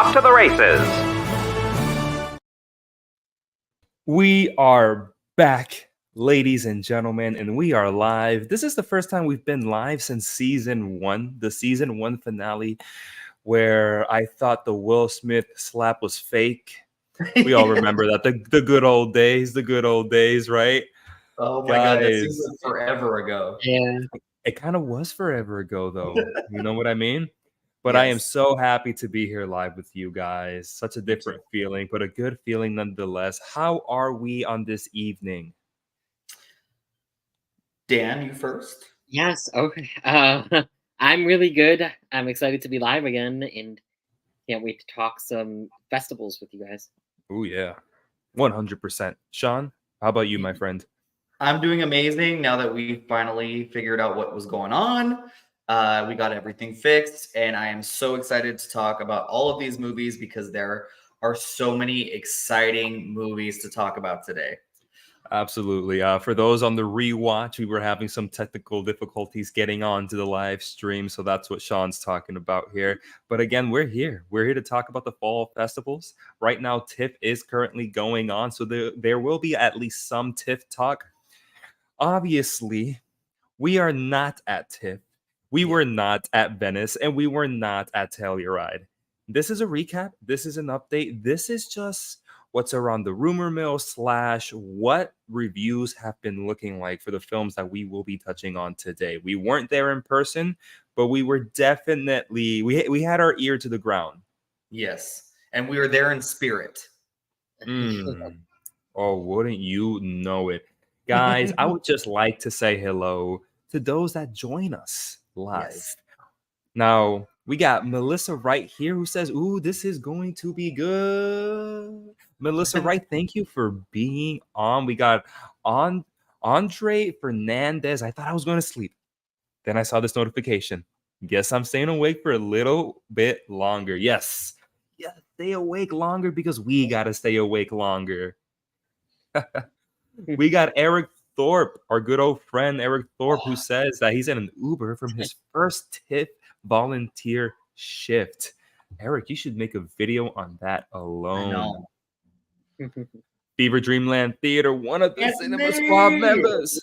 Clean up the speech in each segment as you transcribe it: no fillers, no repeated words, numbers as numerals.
off to the races. We are back, ladies and gentlemen, and we are live. This is the first time we've been live since season 1, the season 1 finale, where I thought the Will Smith slap was fake. We all remember that, the good old days, right? Oh my God, it seems like forever ago. Yeah. It kind of was forever ago, though. You know what I mean? But I am Yes. so happy to be here live with you guys. Such a different feeling, but a good feeling nonetheless. How are we on this evening? Dan, you first. Yes. Okay. I'm really good. I'm excited to be live again, and can't wait to talk some festivals with you guys. Oh yeah, 100%. Shawn, how about you, my friend? I'm doing amazing now that we finally figured out what was going on. We got everything fixed, and I am so excited to talk about all of these movies because there are so many exciting movies to talk about today. Absolutely. For those on the rewatch, we were having some technical difficulties getting on to the live stream, so that's what Shawn's talking about here. But again, we're here. We're here to talk about the fall festivals. Right now, TIFF is currently going on, so there will be at least some TIFF talk. Obviously, we are not at TIFF. We were not at Venice, and we were not at Telluride. This is a recap. This is an update. This is just what's around the rumor mill / what reviews have been looking like for the films that we will be touching on today. We weren't there in person, but we were definitely, we had our ear to the ground. Yes, and we were there in spirit. Oh, wouldn't you know it? Guys, I would just like to say hello to those that join us live. Yes. Now, we got Melissa right here who says, ooh, this is going to be good. Melissa Wright, thank you for being on. We got Andre Fernandez. I thought I was going to sleep. Then I saw this notification. Guess I'm staying awake for a little bit longer. Yes. Yeah, stay awake longer because we got to stay awake longer. We got Eric Thorpe, our good old friend Eric Thorpe, who says that he's in an Uber from his first TIFF volunteer shift. Eric, you should make a video on that alone. I know. Fever Dreamland Theater, one of the Yes, Cinema me! Squad members.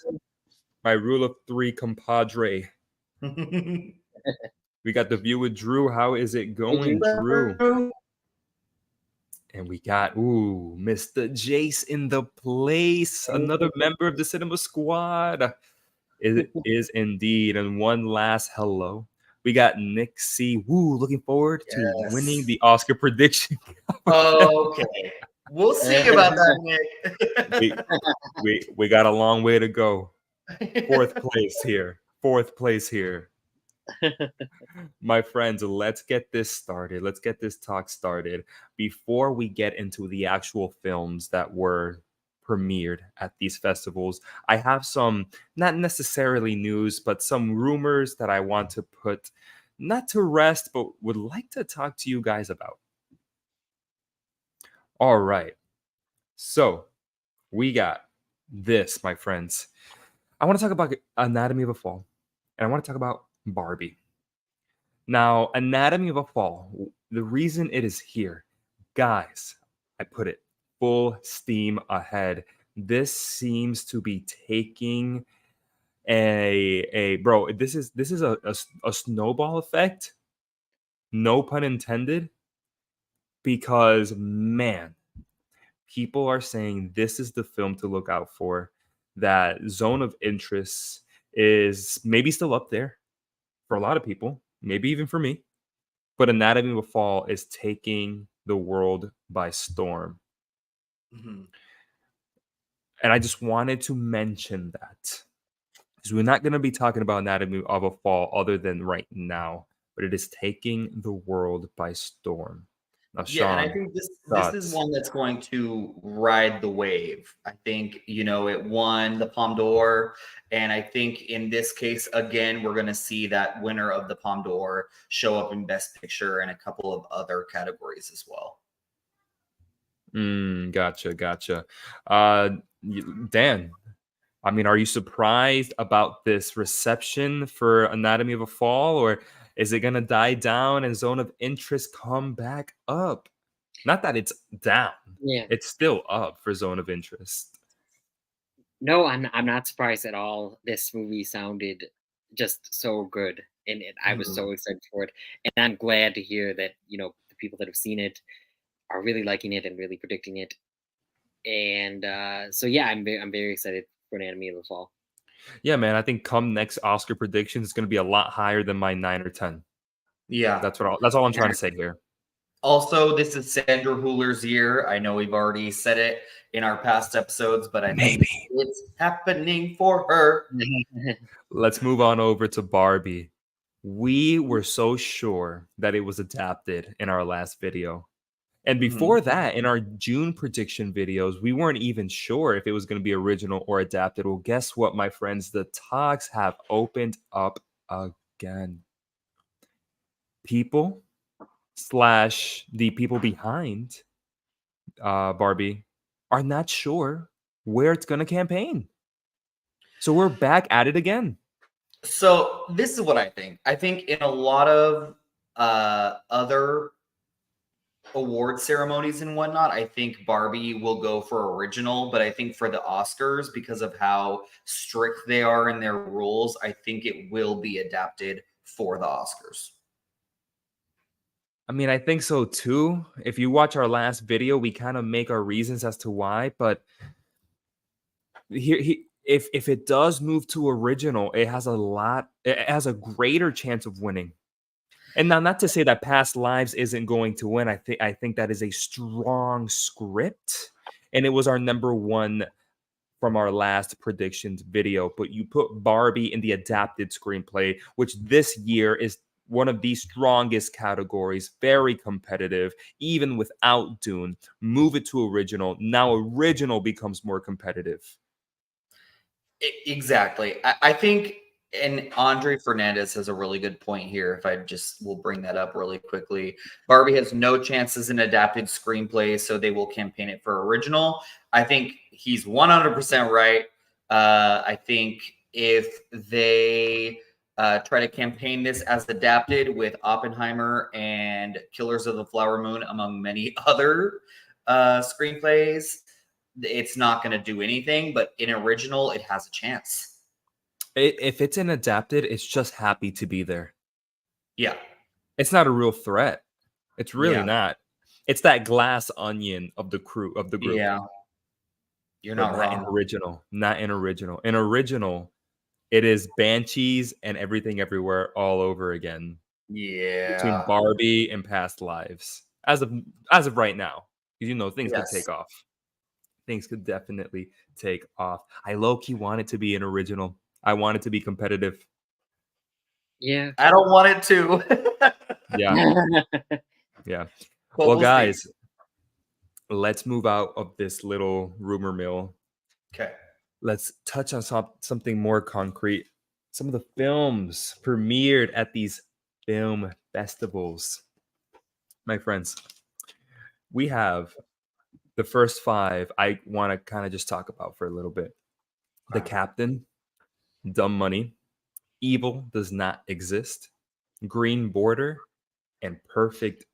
My rule of 3 compadre. We got The View with Drew. How is it going, Drew? And we got, Mr. Jace in the place. Another member of the Cinema Squad. It is indeed. And one last hello. We got Nick C. Looking forward to winning the Oscar prediction. Okay. We'll see about that, Nick. we got a long way to go. Fourth place here. My friends, let's get this started. Let's get this talk started. Before we get into the actual films that were premiered at these festivals, I have some, not necessarily news, but some rumors that I want to put, not to rest, but would like to talk to you guys about. All right. So we got this, my friends. I want to talk about Anatomy of a Fall, and I want to talk about Barbie. Now, Anatomy of a Fall, the reason it is here, guys, I put it full steam ahead. This seems to be taking bro, this is a snowball effect, no pun intended, because man, people are saying this is the film to look out for. That Zone of Interest is maybe still up there for a lot of people, maybe even for me, but Anatomy of a Fall is taking the world by storm. Mm-hmm. And I just wanted to mention that because we're not going to be talking about Anatomy of a Fall other than right now, but it is taking the world by storm. Now, Shawn, and I think this is one that's going to ride the wave. I think, it won the Palme d'Or. And I think in this case, again, we're going to see that winner of the Palme d'Or show up in Best Picture and a couple of other categories as well. Gotcha. Dan, I mean, are you surprised about this reception for Anatomy of a Fall, or Is it gonna die down and Zone of Interest come back up? Not that it's down. Yeah. It's still up for Zone of Interest. No, I'm not surprised at all. This movie sounded just so good, and I was so excited for it. And I'm glad to hear that the people that have seen it are really liking it and really predicting it. And so yeah, I'm very excited for Anatomy of the Fall. Yeah, man. I think come next Oscar predictions, it's gonna be a lot higher than my 9 or 10. Yeah. That's all I'm trying to say here. Also, this is Sandra Hüller's year. I know we've already said it in our past episodes, but I think it's happening for her. Let's move on over to Barbie. We were so sure that it was adapted in our last video. And before that, in our June prediction videos, we weren't even sure if it was going to be original or adapted. Well, guess what, my friends? The talks have opened up again. People / the people behind Barbie are not sure where it's going to campaign. So we're back at it again. So this is what I think. I think in a lot of other award ceremonies and whatnot, I think Barbie will go for original, but I think for the Oscars, because of how strict they are in their rules, I think it will be adapted for the Oscars. I mean, I think so too. If you watch our last video, we kind of make our reasons as to why, but if it does move to original, it has a greater chance of winning. And now, not to say that Past Lives isn't going to win. I think that is a strong script, and it was our number one from our last predictions video. But you put Barbie in the adapted screenplay, which this year is one of the strongest categories, very competitive, even without Dune. Move it to original. Now original becomes more competitive. Exactly. I think, and Andre Fernandez has a really good point here. If I just will bring that up really quickly. Barbie has no chances in adapted screenplay, so they will campaign it for original. I think he's 100% right. I think if they try to campaign this as adapted with Oppenheimer and Killers of the Flower Moon, among many other screenplays, it's not going to do anything. But in original, it has a chance. If it's an adapted, it's just happy to be there. Yeah. It's not a real threat. It's really not. It's that glass onion of the group. Yeah. You're not wrong. Not in original. In original, it is Banshees and Everything Everywhere all over again. Yeah. Between Barbie and Past Lives. As of right now. Because things could take off. Things could definitely take off. I low-key want it to be an original. I want it to be competitive. Yeah. I don't want it to. Yeah. Well, guys, let's move out of this little rumor mill. Okay. Let's touch on something more concrete. Some of the films premiered at these film festivals. My friends, we have the first 5 I want to kind of just talk about for a little bit. The Captain, Dumb Money, Evil Does Not Exist, Green Border, and Perfect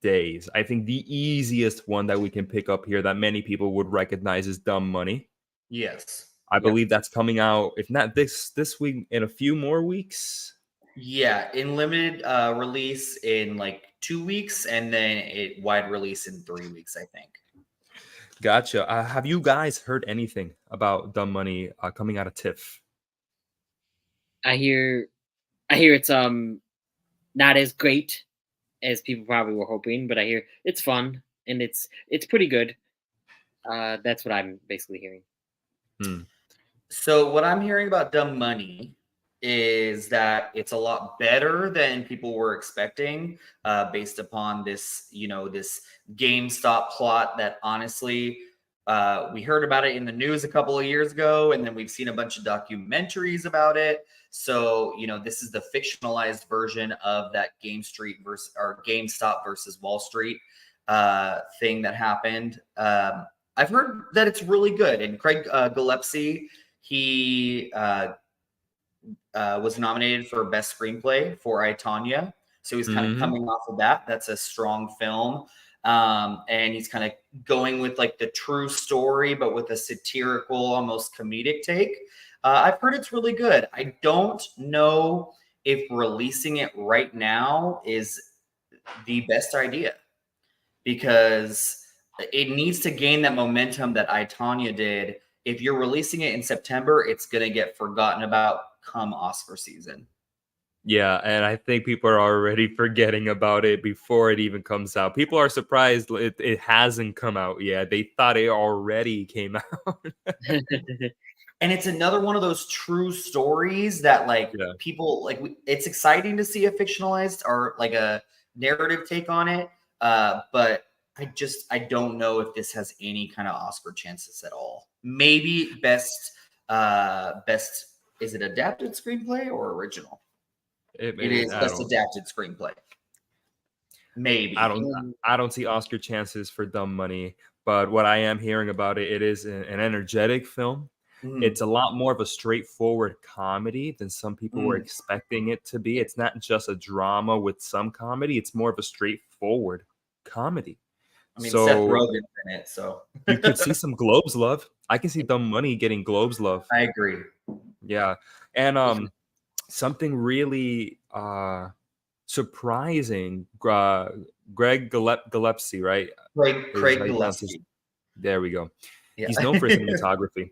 Days. I think the easiest one that we can pick up here that many people would recognize is Dumb Money. Yes. I believe that's coming out, if not this week, in a few more weeks. Yeah, in limited release in like 2 weeks, and then it wide release in 3 weeks, I think. Gotcha. Have you guys heard anything about Dumb Money coming out of TIFF? I hear it's not as great as people probably were hoping, but I hear it's fun and it's pretty good. That's what I'm basically hearing. So what I'm hearing about Dumb Money is that it's a lot better than people were expecting, based upon this, this GameStop plot that honestly, we heard about it in the news a couple of years ago, and then we've seen a bunch of documentaries about it. So, this is the fictionalized version of that GameStop versus Wall Street thing that happened. I've heard that it's really good, and Craig Gillespie, he was nominated for Best Screenplay for I, Tonya. So he's kind of coming off of that. That's a strong film. And he's kind of going with like the true story, but with a satirical, almost comedic take. I've heard it's really good. I don't know if releasing it right now is the best idea, because it needs to gain that momentum that I, Tonya did. If you're releasing it in September, it's going to get forgotten about come Oscar season. Yeah, and I think people are already forgetting about it before it even comes out. People are surprised it hasn't come out yet. They thought it already came out. And it's another one of those true stories that like people like. It's exciting to see a fictionalized or like a narrative take on it. But I don't know if this has any kind of Oscar chances at all. Maybe best is it adapted screenplay or original? It is best adapted screenplay. Maybe. I don't see Oscar chances for Dumb Money, but what I am hearing about it, it is an energetic film. It's a lot more of a straightforward comedy than some people were expecting it to be. It's not just a drama with some comedy. It's more of a straightforward comedy. I mean, Seth Rogen's in it, so you could see some Globes love. I can see Dumb Money getting Globes love. I agree. Yeah. And something really surprising, Greg Gillespie, right? Craig Gillespie. There we go. Yeah. He's known for cinematography.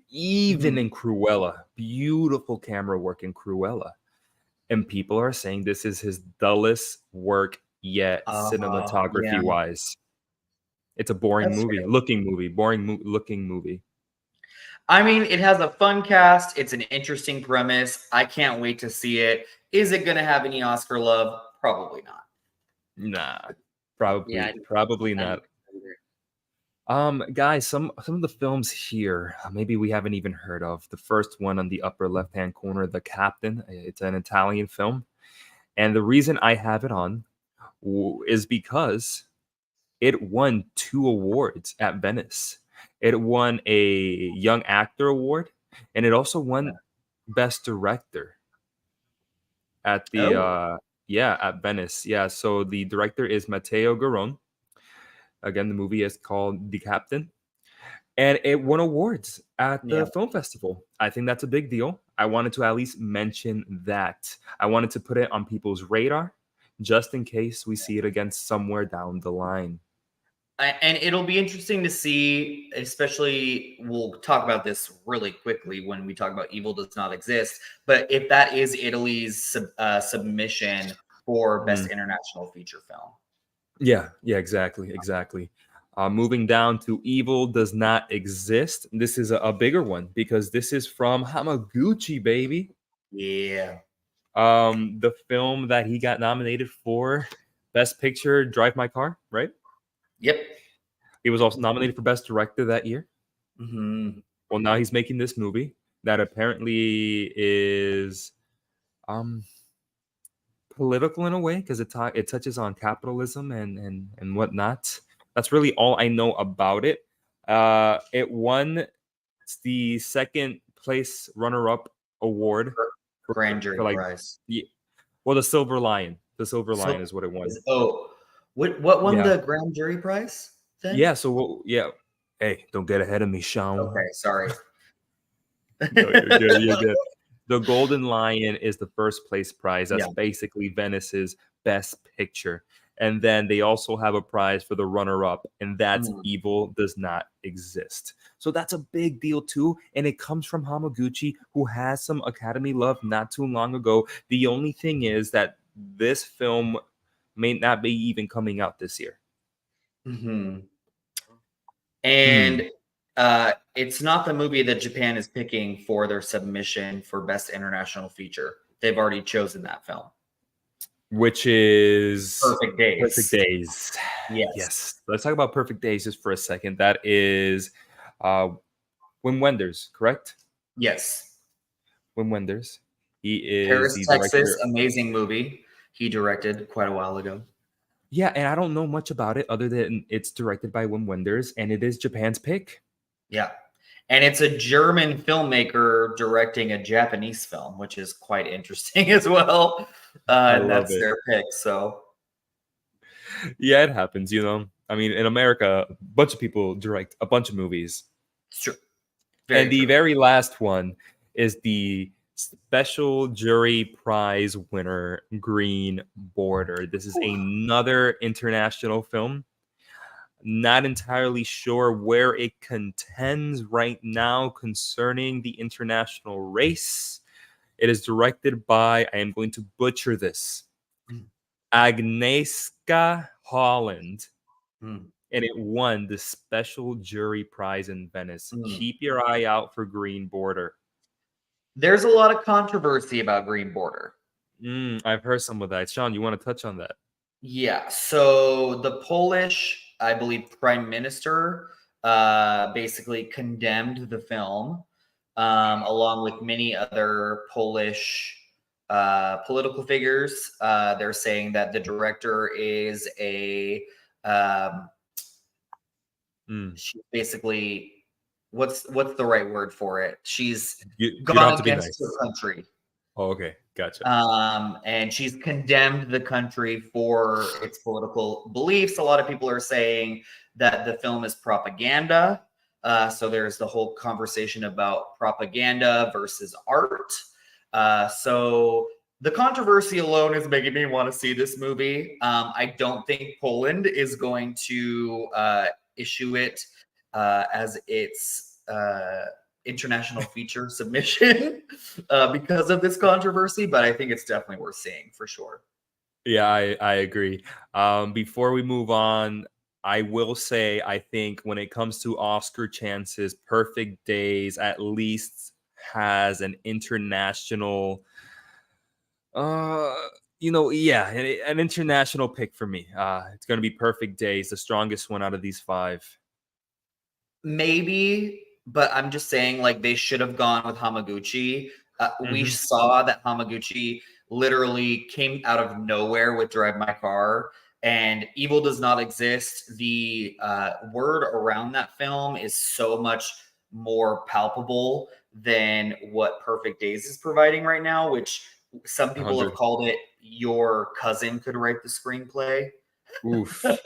Even in Cruella. Beautiful camera work in Cruella. And people are saying this is his dullest work yet, cinematography-wise. It's a boring looking movie. I mean, it has a fun cast. It's an interesting premise. I can't wait to see it. Is it going to have any Oscar love? Probably not. Nah, probably not. Guys, some of the films here, maybe we haven't even heard of. The first one on the upper left-hand corner, The Captain. It's an Italian film. And the reason I have it on is because it won 2 awards at Venice. It won a Young Actor Award, and it also won Best Director at the at Venice. Yeah, so the director is Matteo Garrone. Again, the movie is called The Captain, and it won awards at the film festival. I think that's a big deal. I wanted to at least mention that. I wanted to put it on people's radar just in case we see it again somewhere down the line. And it'll be interesting to see, especially we'll talk about this really quickly when we talk about Evil Does Not Exist, but if that is Italy's submission for Best International Feature Film. Yeah, exactly. Moving down to Evil Does Not Exist. This is a bigger one because this is from Hamaguchi, baby. Yeah. The film that he got nominated for Best Picture, Drive My Car, right? Yep. He was also nominated for Best Director that year. Well, now he's making this movie that apparently is political in a way because it touches on capitalism and whatnot. That's really all I know about it. It won the second place runner-up award for Grand Jury Prize. Yeah, well, the Silver Lion. The Silver Lion is what it won. What won the Grand Jury Prize then? Yeah, so hey, don't get ahead of me, Shawn. Okay, sorry. No, you're good. The Golden Lion is the first place prize. That's basically Venice's Best Picture. And then they also have a prize for the runner-up, and that's Evil Does Not Exist. So that's a big deal too, and it comes from Hamaguchi, who has some Academy love not too long ago. The only thing is that this film may not be even coming out this year. And it's not the movie that Japan is picking for their submission for Best International Feature. They've already chosen that film, which is Perfect Days. Perfect Days. Yes. Let's talk about Perfect Days just for a second. That is Wim Wenders, correct? Yes. Wim Wenders. He is Paris, Texas, amazing movie. He directed quite a while ago. Yeah, and I don't know much about it other than it's directed by Wim Wenders, and it is Japan's pick. Yeah. And it's a German filmmaker directing a Japanese film, which is quite interesting as well. I And love that's it. their pick. So Yeah, it happens, you know. I mean, in America, a bunch of people direct a bunch of movies. it's true. And Very the true. very last one is the Special Jury Prize winner, Green Border. This is another international film. Not entirely sure where it contends right now concerning the international race. It is directed by, I am going to butcher this, Agnieszka Holland, Mm. and it won the Special Jury Prize in Venice. Mm. Keep your eye out for Green Border. There's a lot of controversy about Green Border. I've heard some of that. Shawn, you want to touch on that? Yeah. So the Polish, I believe, prime minister basically condemned the film, along with many other Polish political figures. They're saying that the director is a she's basically what's the right word for it? She's You don't gone have to be against nice. her country. Oh, okay, gotcha. And she's condemned the country for its political beliefs. A lot of people are saying that the film is propaganda. So there's the whole conversation about propaganda versus art. So the controversy alone is making me want to see this movie. I don't think Poland is going to issue it as its international feature submission because of this controversy, but I think it's definitely worth seeing for sure. Yeah, I agree. Before we move on, I will say I think when it comes to Oscar chances, Perfect Days at least has an international an international pick for me. It's going to be Perfect Days, the strongest one out of these 5. Maybe, but I'm just saying, like, they should have gone with Hamaguchi. We saw that Hamaguchi literally came out of nowhere with Drive My Car, and Evil Does Not Exist. The word around that film is so much more palpable than what Perfect Days is providing right now, which some people 100. have called it your cousin could write the screenplay. Oof. But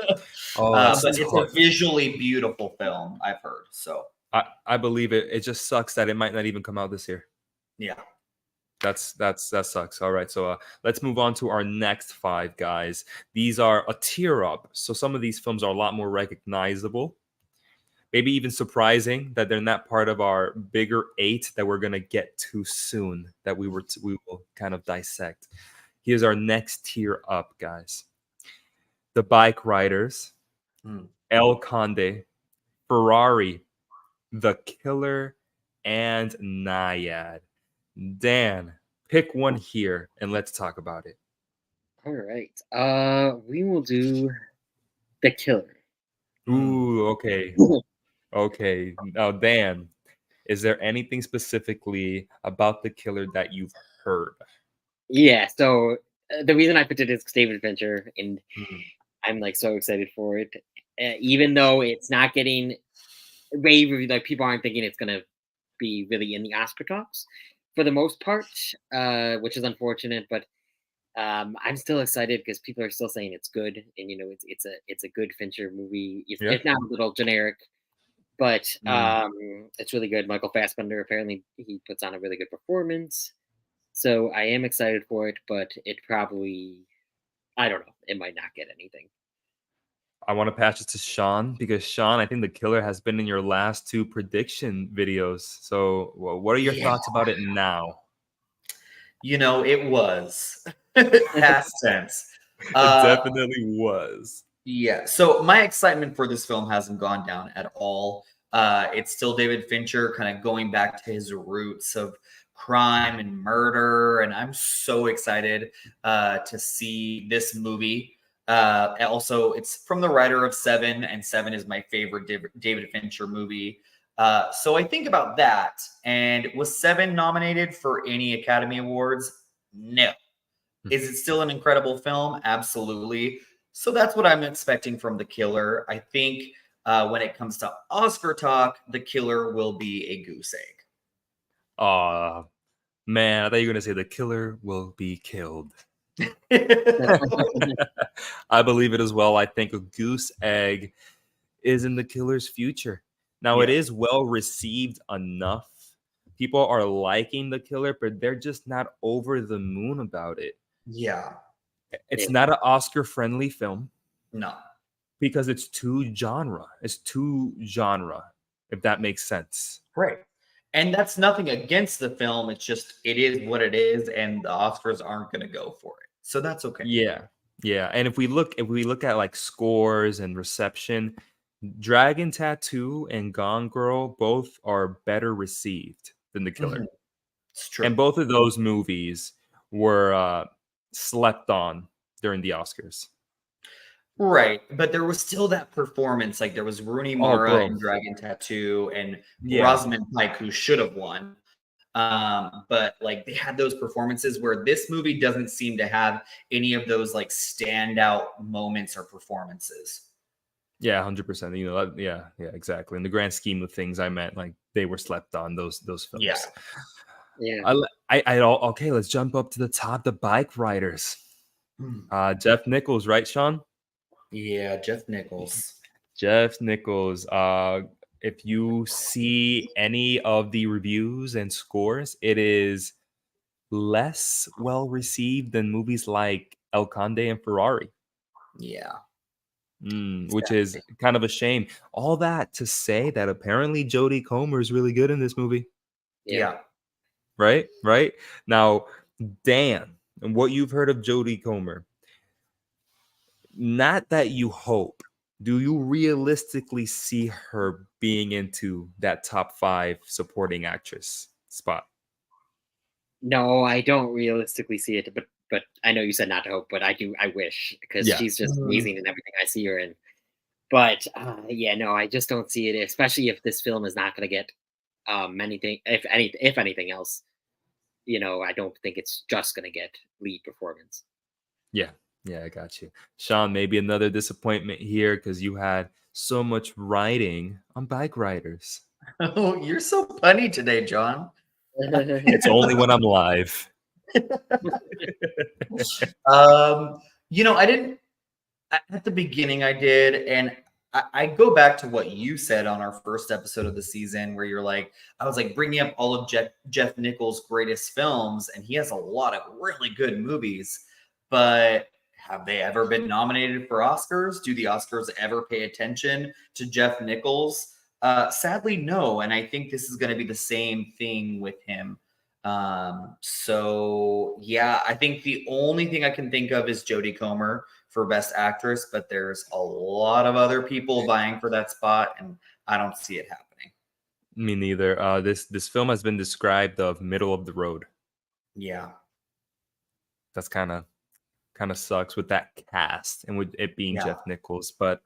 it's a visually beautiful film, I've heard. So I believe it. It just sucks that it might not even come out this year. yeah. That sucks. All right, so let's move on to our next 5 guys. These are a tier up, so some of these films are a lot more recognizable. Maybe even surprising that they're not part of our bigger 8 that we're gonna get to soon. That we will kind of dissect. Here's our next tier up, guys. The Bike Riders, El Conde, Ferrari, The Killer, and Nyad. Dan, pick one here and let's talk about it. All right. We will do The Killer. Ooh, okay. Okay. Now, Dan, is there anything specifically about The Killer that you've heard? Yeah, so the reason I picked it is David Fincher, and I'm like so excited for it. Even though it's not getting rave reviews, like people aren't thinking it's gonna be really in the Oscar talks for the most part, which is unfortunate. But I'm still excited because people are still saying it's good, and you know it's a good Fincher movie. If not a little generic, but it's really good. Michael Fassbender, apparently he puts on a really good performance, so I am excited for it. But it probably, I don't know, it might not get anything. I want to pass it to Shawn because Shawn, I think The Killer has been in your last 2 prediction videos. So, what are your thoughts about it now? You know, it was past tense. It definitely was. Yeah. So my excitement for this film hasn't gone down at all. It's still David Fincher kind of going back to his roots of crime and murder. And I'm so excited to see this movie. Also, it's from the writer of Seven, and Seven is my favorite David Fincher movie. So I think about that. And was Seven nominated for any Academy Awards? No. Is it still an incredible film? Absolutely. So that's what I'm expecting from The Killer. I think when it comes to Oscar talk, the killer will be a goose egg. Man, I thought you were going to say the killer will be killed. I believe it as well. I think a goose egg is in the killer's future. Now, it is well received enough. People are liking the killer, but they're just not over the moon about it. Yeah. It's not an Oscar-friendly film. No. Because it's too genre. It's too genre, if that makes sense. Right. And that's nothing against the film. It's just, it is what it is, and the Oscars aren't going to go for it. So that's okay. Yeah. Yeah. And if we look at like scores and reception, Dragon Tattoo and Gone Girl both are better received than The Killer. Mm-hmm. It's true. And both of those movies were slept on during the Oscars. Right. But there was still that performance. Like, there was Rooney Mara in Dragon Tattoo and Rosamund Pike, who should have won. But like, they had those performances where this movie doesn't seem to have any of those like standout moments or performances. Yeah, 100%. You know, yeah, exactly. In the grand scheme of things, I meant like they were slept on, those films. Yeah. Okay, let's jump up to the top. The bike riders. Jeff Nichols, right, Shawn? Yeah, Jeff Nichols. Jeff Nichols. If you see any of the reviews and scores, it is less well received than movies like El Conde and Ferrari. Yeah. Which is kind of a shame. All that to say that apparently Jodie Comer is really good in this movie. Yeah. Right? Now, Dan, and what you've heard of Jodie Comer, not that you hope, do you realistically see her being into that top 5 supporting actress spot? No, I don't realistically see it, but I know you said not to hope, but I wish, because she's just amazing in everything I see her in. But no, I just don't see it, especially if this film is not going to get anything, if anything else. You know, I don't think it's just going to get lead performance. Yeah, I got you. Shawn, maybe another disappointment here because you had so much writing on bike riders. Oh, you're so punny today, John. It's only when I'm live. You know, I didn't at the beginning. I did, and I go back to what you said on our first episode of the season, where you're like, I was like bringing up all of Jeff Nichols' greatest films, and he has a lot of really good movies, but have they ever been nominated for Oscars? Do the Oscars ever pay attention to Jeff Nichols? Sadly, no. And I think this is going to be the same thing with him. So yeah, I think the only thing I can think of is Jodie Comer for Best Actress, but there's a lot of other people vying for that spot, and I don't see it happening. Me neither. This film has been described of middle of the road. Yeah. That's kind of sucks with that cast and with it being Jeff Nichols, but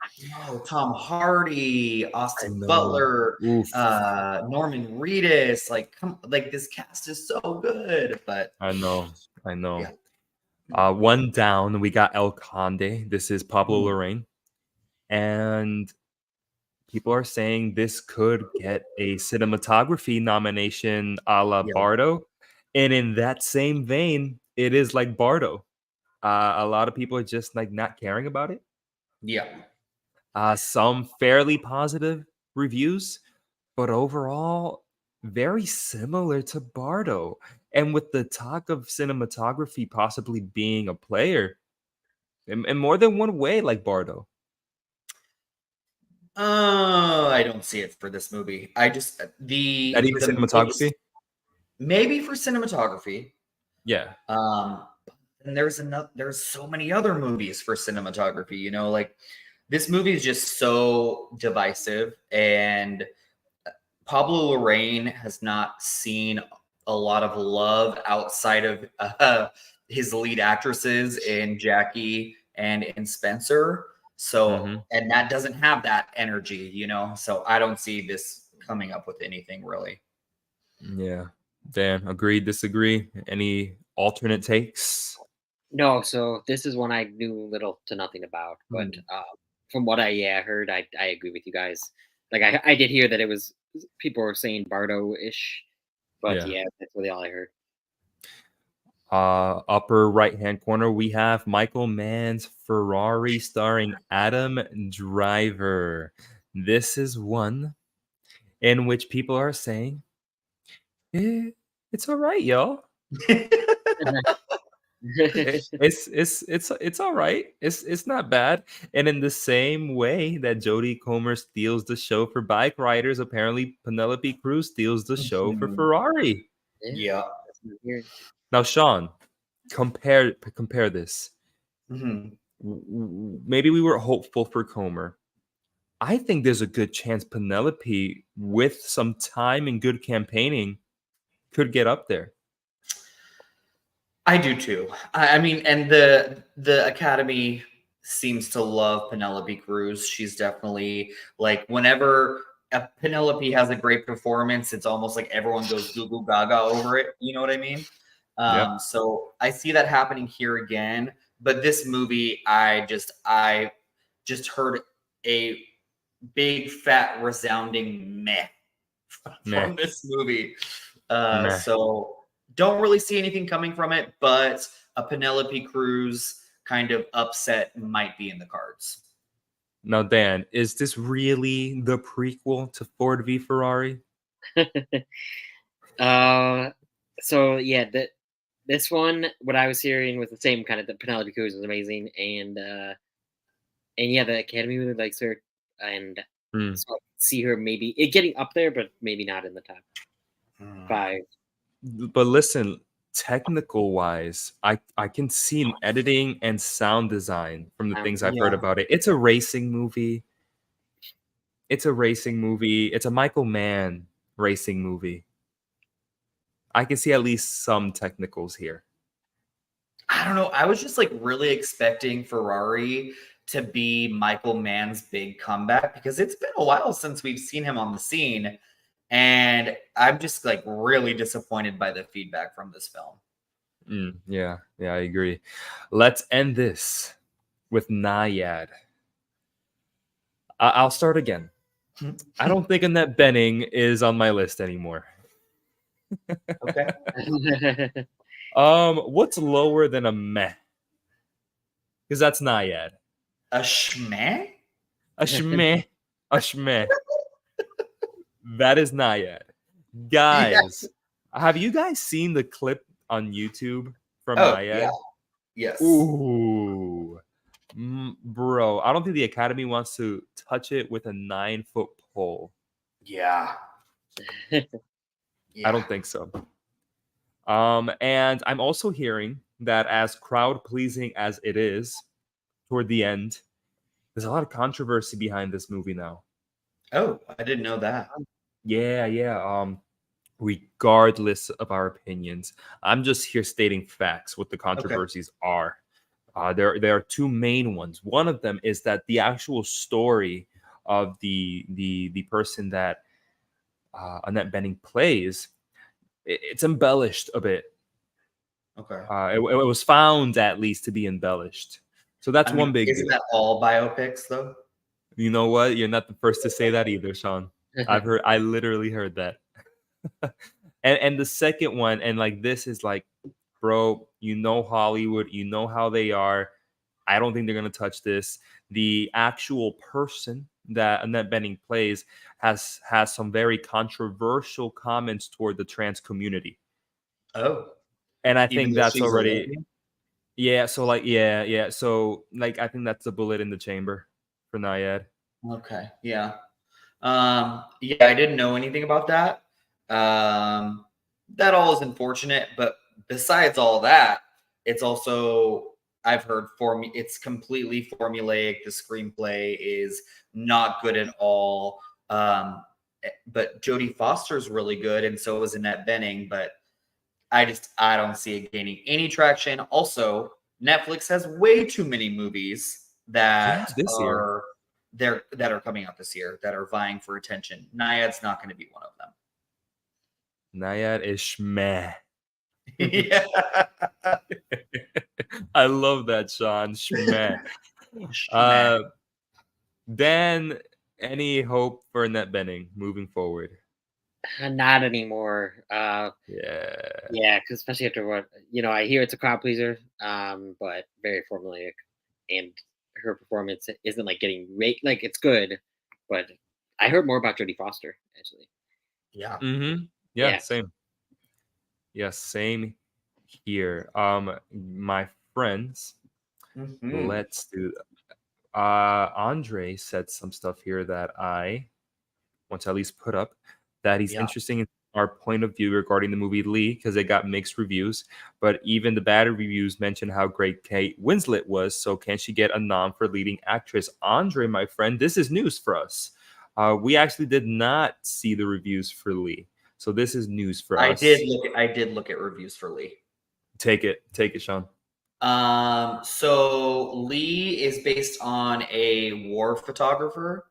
Tom Hardy, Austin Butler, Norman Reedus, like this cast is so good. But I know. Yeah. One down, we got El Conde. This is Pablo Larraín, and people are saying this could get a cinematography nomination a la Bardo, and in that same vein, it is like Bardo. A lot of people are just like not caring about it. Yeah. Some fairly positive reviews, but overall very similar to Bardo. And with the talk of cinematography possibly being a player in more than one way, like Bardo. I don't see it for this movie. I just Not even cinematography. Maybe for cinematography. Yeah. And there's so many other movies for cinematography, you know, like this movie is just so divisive, and Pablo Larraín has not seen a lot of love outside of his lead actresses in Jackie and in Spencer. So, and that doesn't have that energy, you know, so I don't see this coming up with anything really. Yeah. Dan, agree, disagree? Any alternate takes? No, so this is one I knew little to nothing about, but from what I heard, I agree with you guys. Like I did hear that it was people were saying Bardo-ish, but Yeah. that's really all I heard. Upper right hand corner, we have Michael Mann's Ferrari starring Adam Driver. This is one in which people are saying, it's all right, y'all. It's all right. It's not bad. And in the same way that Jodie Comer steals the show for bike riders, apparently Penelope Cruz steals the show for Mhm. Ferrari. Yeah. That's what I'm hearing. Now, Shawn, compare this. Mhm. Maybe we were hopeful for Comer. I think there's a good chance Penelope, with some time and good campaigning, could get up there. I do too. I mean, and the Academy seems to love Penelope Cruz. She's definitely like whenever Penelope has a great performance, it's almost like everyone goes goo goo gaga over it. You know what I mean? Yep. So I see that happening here again. But this movie, I just heard a big fat resounding meh Meh. from this movie. Meh. So don't really see anything coming from it, but a Penelope Cruz kind of upset might be in the cards. Now, Dan, is this really the prequel to Ford v Ferrari? So yeah, this one, what I was hearing was the same kind of. The Penelope Cruz was amazing, and yeah, the Academy really likes her, and Hmm. so I see her maybe getting up there, but maybe not in the top 5. But listen, technical wise, I can see in editing and sound design from the things I've heard Yeah. about it. It's a racing movie. It's a Michael Mann racing movie. I can see at least some technicals here. I don't know. I was just like really expecting Ferrari to be Michael Mann's big comeback because it's been a while since we've seen him on the scene. And I'm just like really disappointed by the feedback from this film. Yeah, I agree. Let's end this with Nyad. I'll start again. I don't think Annette Bening is on my list anymore. Okay. What's lower than a meh? Because that's Nyad. A schmeh? A shmeh. A shmeh. That is Nyad. Guys, have you guys seen the clip on YouTube from Oh, Nyad? yeah. Yes. Ooh. Bro, I don't think the Academy wants to touch it with a 9-foot pole. Yeah. I don't think so. And I'm also hearing that as crowd pleasing as it is toward the end, there's a lot of controversy behind this movie now. Oh, I didn't know that. Yeah. Regardless of our opinions, I'm just here stating facts, what the controversies are. There are two main ones. One of them is that the actual story of the person that Annette Bening plays, it's embellished a bit. Okay. It was found at least to be embellished. So that's one big Isn't deal. that all biopics though? You know what? You're not the first to say that either, Shawn. I literally heard that. and the second one, and like this is like, bro, you know Hollywood, you know how they are. I don't think they're gonna touch this. The actual person that Annette Bening plays has some very controversial comments toward the trans community. Oh. And I Even think though that's she's a already lesbian? yeah, so like yeah. So like I think that's a bullet in the chamber for Nyad. Okay. Yeah. Yeah, I didn't know anything about that. That all is unfortunate, but besides all that, it's also I've heard it's completely formulaic. The screenplay is not good at all. But Jodie Foster's really good, and so is Annette Bening, but I don't see it gaining any traction. Also, Netflix has way too many movies that This year. are that are coming out this year that are vying for attention. Nyad's not going to be one of them. Nyad is schmeh. Yeah. I love that, Shawn. Schmeh. Schmeh. Dan, any hope for Annette Bening moving forward? Not anymore. Yeah. Yeah, because especially after what I hear it's a crowd pleaser, but very formulaic, and her performance isn't like getting like it's good, but I heard more about Jodie Foster actually. Yeah. Mm-hmm. Yeah, same. Yeah, same here. My friends, let's do. Andre said some stuff here that I want to at least put up. That he's interesting in our point of view regarding the movie Lee because it got mixed reviews, but even the bad reviews mentioned how great Kate Winslet was. So can she get a nom for leading actress? Andre, my friend, this is news for us. We actually did not see the reviews for Lee, so this is news for us. I did look at reviews for Lee. Take it, Shawn. So Lee is based on a war photographer,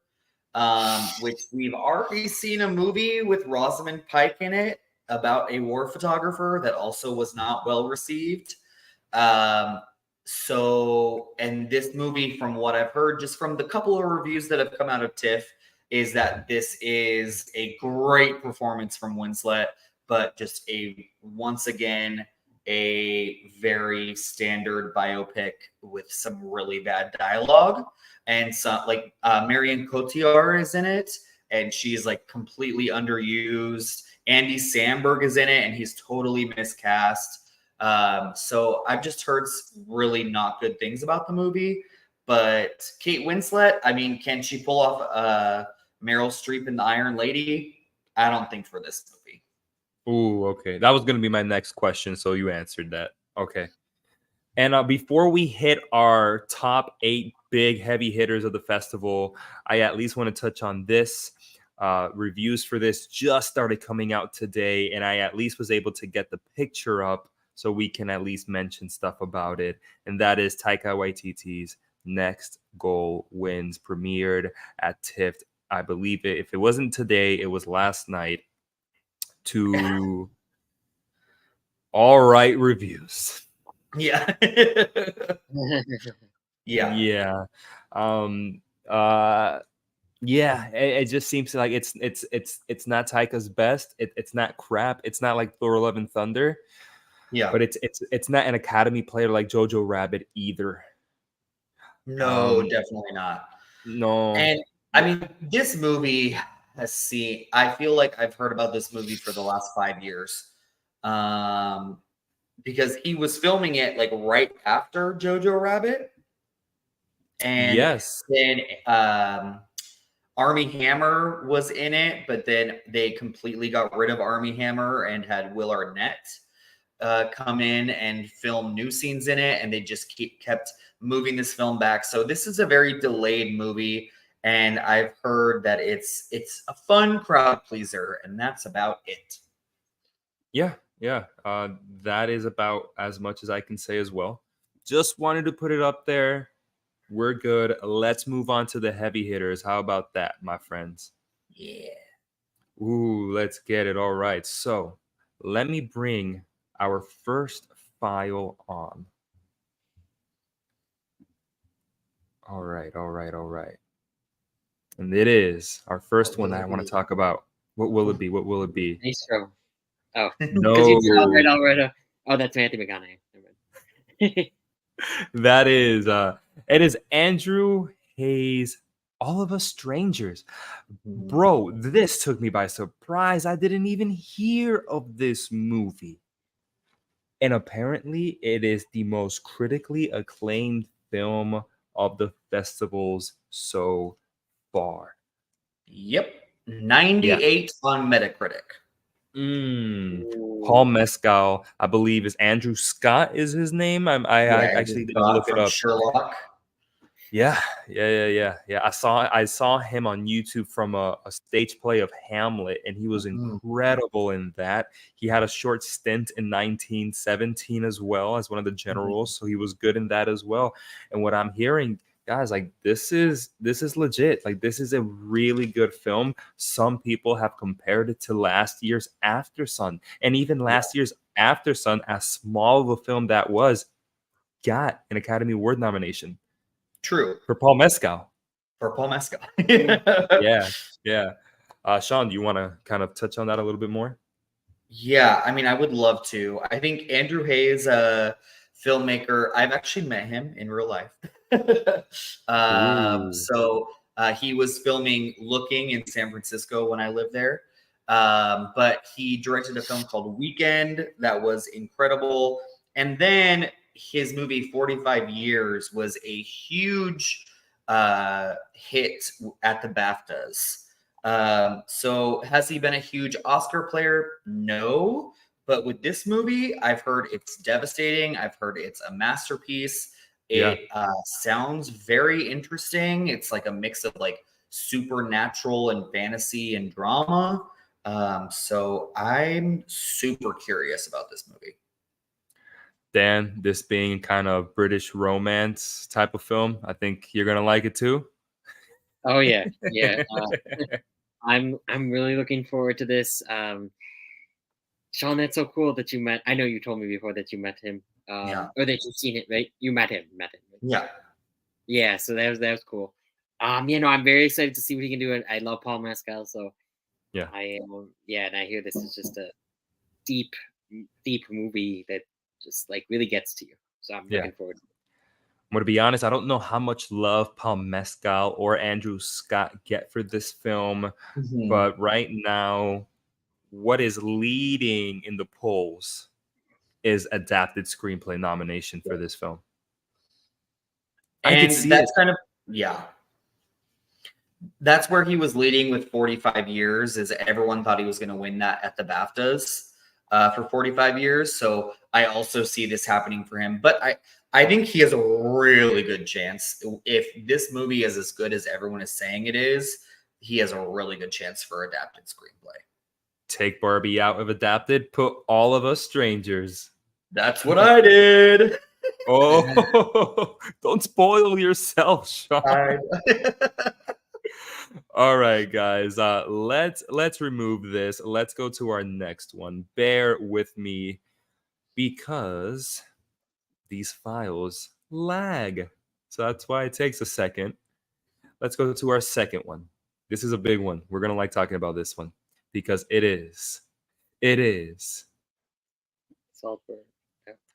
which we've already seen a movie with Rosamund Pike in it about a war photographer that also was not well received. And this movie, from what I've heard, just from the couple of reviews that have come out of TIFF, is that this is a great performance from Winslet, but just once again, a very standard biopic with some really bad dialogue. And some like Marion Cotillard is in it, and she's like completely underused. Andy Samberg is in it, and he's totally miscast. So I've just heard really not good things about the movie. But Kate Winslet, I mean, can she pull off Meryl Streep in The Iron Lady? I don't think for this movie. Ooh, okay. That was going to be my next question, so you answered that. Okay. And before we hit our top 8 big heavy hitters of the festival, I at least want to touch on this. Reviews for this just started coming out today, and I at least was able to get the picture up so we can at least mention stuff about it. And that is Taika Waititi's Next Goal Wins, premiered at TIFF. I believe if it wasn't today, it was last night. To all right reviews. Yeah. Yeah. It just seems like it's not Taika's best. It's not crap. It's not like Thor: Love and Thunder. Yeah. But it's not an Academy player like Jojo Rabbit either. No, definitely not. No. And I mean, this movie has seen, I feel like I've heard about this movie for the last 5 years. Because he was filming it like right after Jojo Rabbit. And yes, then Armie Hammer was in it, but then they completely got rid of Armie Hammer and had Will Arnett come in and film new scenes in it, and they just kept moving this film back. So this is a very delayed movie, and I've heard that it's a fun crowd pleaser, and that's about it. Yeah. That is about as much as I can say as well. Just wanted to put it up there. We're good. Let's move on to the heavy hitters. How about that, my friends? Yeah. Ooh, let's get it. All right. So let me bring our first file on. All right. And it is our first one that I want to talk about. What will it be? Maestro. Oh, no. All right. Oh, that's Matthew McConaughey. That is it is Andrew Hayes, All of Us Strangers. Bro, this took me by surprise. I didn't even hear of this movie. And apparently it is the most critically acclaimed film of the festivals so far. Yep. 98 on Metacritic. Paul Mescal, I believe, is Andrew Scott is his name. I actually didn't look it up. Sherlock. Yeah. I saw him on YouTube from a stage play of Hamlet, and he was incredible in that. He had a short stint in 1917 as well as one of the generals, so he was good in that as well. And what I'm hearing, guys, like this is legit. Like this is a really good film. Some people have compared it to last year's After Sun, and even last year's After Sun, as small of a film that was, got an Academy Award nomination. True. For Paul Mescal. for Paul Mescal. Yeah, yeah. Shawn, do you want to kind of touch on that a little bit more? Yeah, I mean, I would love to. I think Andrew Hayes, a filmmaker, I've actually met him in real life. Ooh, He was filming Looking in San Francisco when I lived there. But he directed a film called Weekend that was incredible. And then his movie 45 Years was a huge hit at the BAFTAs. So has he been a huge Oscar player? No. But with this movie, I've heard it's devastating. I've heard it's a masterpiece. yeah. It sounds very interesting. It's like a mix of like supernatural and fantasy and drama. So I'm super curious about this movie. Dan, this being kind of British romance type of film, I think you're gonna like it too. Oh yeah, yeah. I'm really looking forward to this. Shawn, that's so cool that you met. I know you told me before that you met him, Yeah. or that you've seen it, right? You met him, right? Yeah. Yeah. So that was cool. I'm very excited to see what he can do. I love Paul Mescal, so Yeah. I am. Yeah, and I hear this is just a deep, deep movie that just like really gets to you. So I'm Yeah. looking forward. I'm gonna be honest. I don't know how much love Paul Mescal or Andrew Scott get for this film, Mhm. but right now, what is leading in the polls is adapted screenplay nomination for this film. I could And see that's it. kind of, yeah. That's where he was leading with 45 Years, is everyone thought he was going to win that at the BAFTAs for 45 years. So I also see this happening for him. But I think he has a really good chance. If this movie is as good as everyone is saying it is, he has a really good chance for adapted screenplay. Take Barbie out of adapted, put All of Us Strangers. That's what I did. Oh, don't spoil yourself, Shawn. All right, guys. Let's remove this. Let's go to our next one. Bear with me because these files lag. So that's why it takes a second. Let's go to our second one. This is a big one. We're gonna like talking about this one because it is Saltburn.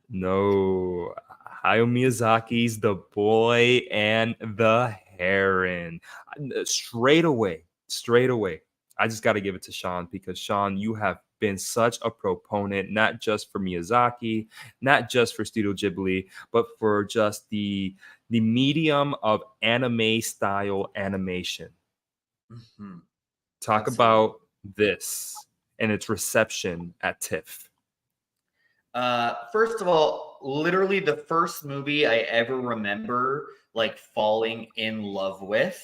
no Hayao Miyazaki's The Boy and the Heron. Straight away. I just got to give it to Shawn because Shawn, you have been such a proponent, not just for Miyazaki, not just for Studio Ghibli, but for just the medium of anime style animation. Mhm. Talk Absolutely. about this and its reception at TIFF. First of all, literally the first movie I ever remember like falling in love with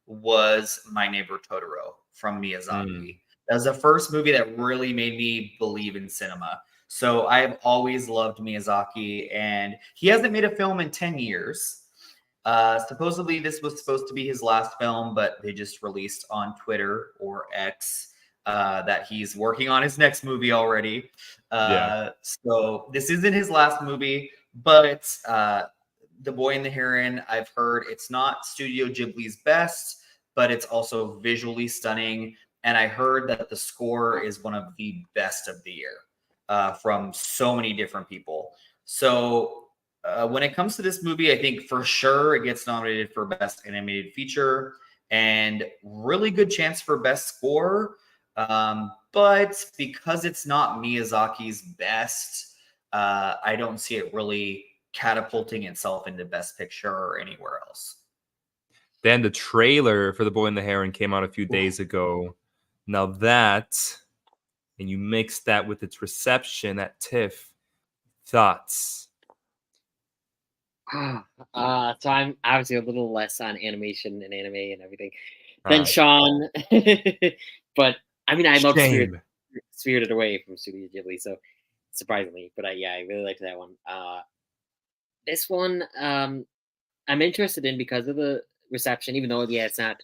was My Neighbor Totoro from Miyazaki. That was the first movie that really made me believe in cinema. So I've always loved Miyazaki, and he hasn't made a film in 10 years. Supposedly, this was supposed to be his last film, but they just released on Twitter or X that he's working on his next movie already. Yeah. So this isn't his last movie, but The Boy and the Heron, I've heard it's not Studio Ghibli's best, but it's also visually stunning. And I heard that the score is one of the best of the year from so many different people. So when it comes to this movie, I think for sure it gets nominated for Best Animated Feature and really good chance for Best Score. But because it's not Miyazaki's best, I don't see it really catapulting itself into Best Picture or anywhere else. Then the trailer for The Boy and the Heron came out a few days ago. Now that, and you mix that with its reception at TIFF, thoughts? So I'm obviously a little less on animation and anime and everything than Shawn. But I mean, I love Spirited Away from Studio Ghibli, so surprisingly, but I really liked that one. This one, I'm interested in because of the reception, even though it's not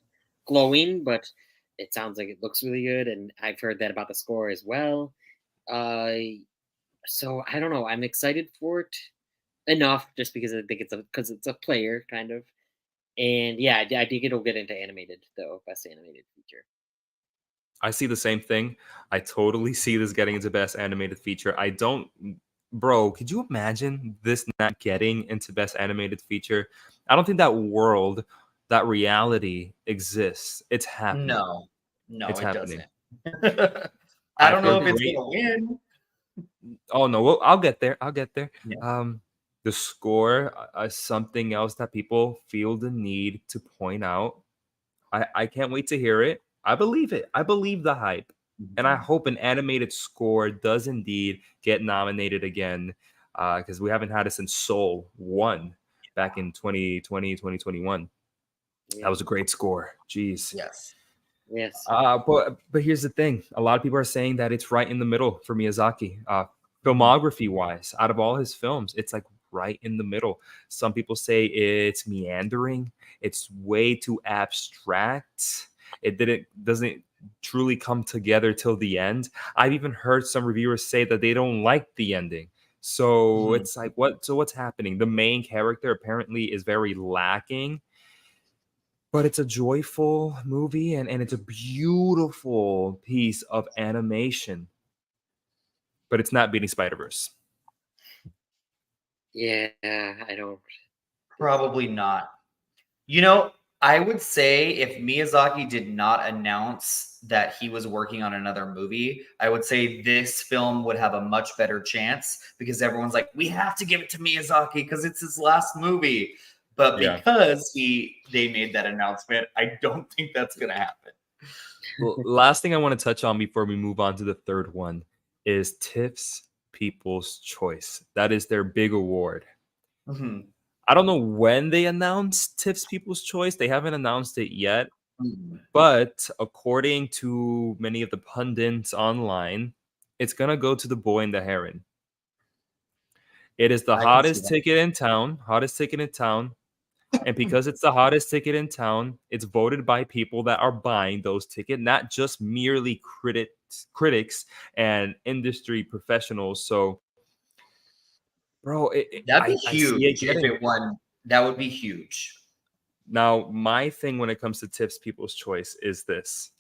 glowing, but it sounds like it looks really good, and I've heard that about the score as well. So I don't know. I'm excited for it enough just because I think it's a player kind of. And yeah, I think it'll get into animated though, best animated feature. I see the same thing. I totally see this getting into best animated feature. I don't, bro. Could you imagine this not getting into best animated feature? I don't think that world, that reality exists. It's happening. No, It's it happening. doesn't. I I don't feel know if it's great. gonna win. Oh no, well, I'll get there. I'll get there. Yeah. The score is something else that people feel the need to point out. I can't wait to hear it. I believe it. I believe the hype. And I Mhm. hope an animated score does indeed get nominated again. Because we haven't had it since Soul 1 back in 2020, 2021. That Yeah. was a great score. Jeez. Yes. Yes. But here's the thing. A lot of people are saying that it's right in the middle for Miyazaki. Filmography wise, out of all his films, it's like right in the middle. Some people say it's meandering. It's way too abstract. It doesn't truly come together till the end. I've even heard some reviewers say that they don't like the ending. So Mhm. it's like, what? So what's happening? The main character apparently is very lacking, but it's a joyful movie and it's a beautiful piece of animation. But it's not beating Spider-Verse. Yeah, I don't. Probably not. You know, I would say if Miyazaki did not announce that he was working on another movie, I would say this film would have a much better chance because everyone's like, we have to give it to Miyazaki because it's his last movie. But Yeah. because they made that announcement, I don't think that's gonna happen. Last thing I want to touch on before we move on to the third one is TIFF's People's Choice. That is their big award. Mhm. I don't know when they announced TIFF's People's Choice. They haven't announced it yet. Mhm. But according to many of the pundits online, it's going to go to The Boy and the Heron. It is the I can see hottest that. ticket in town, hottest ticket in town. And because it's the hottest ticket in town, it's voted by people that are buying those tickets, not just merely critics and industry professionals. So, bro, That'd be I see it huge if getting. it won. That would be huge. Now, my thing when it comes to TIFF's People's Choice is this: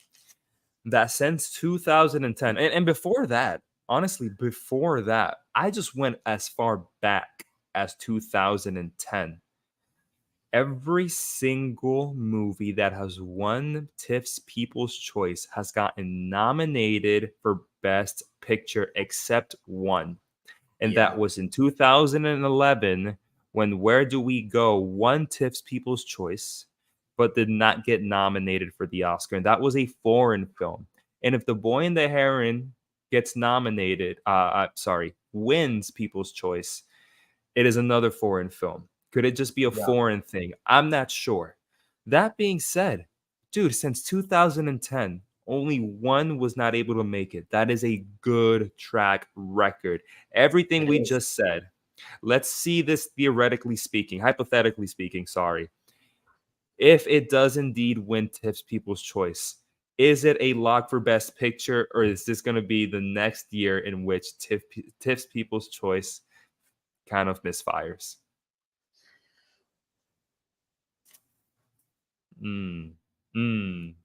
that since 2010, and before that, honestly, before that, I just went as far back as 2010. Every single movie that has won TIFF's People's Choice has gotten nominated for Best Picture except one. And that Yeah. was in 2011 when Where Do We Go won TIFF's People's Choice, but did not get nominated for the Oscar. And that was a foreign film. And if The Boy and the Heron gets nominated, wins People's Choice, it is another foreign film. Could it just be a Yeah. foreign thing? I'm not sure. That being said, dude, since 2010, only one was not able to make it. That is a good track record. Everything It we is. just said, let's see this theoretically speaking, hypothetically speaking, sorry. If it does indeed win TIFF's People's Choice, is it a lock for Best Picture, or is this going to be the next year in which TIFF's People's Choice kind of misfires? Mm. Mm.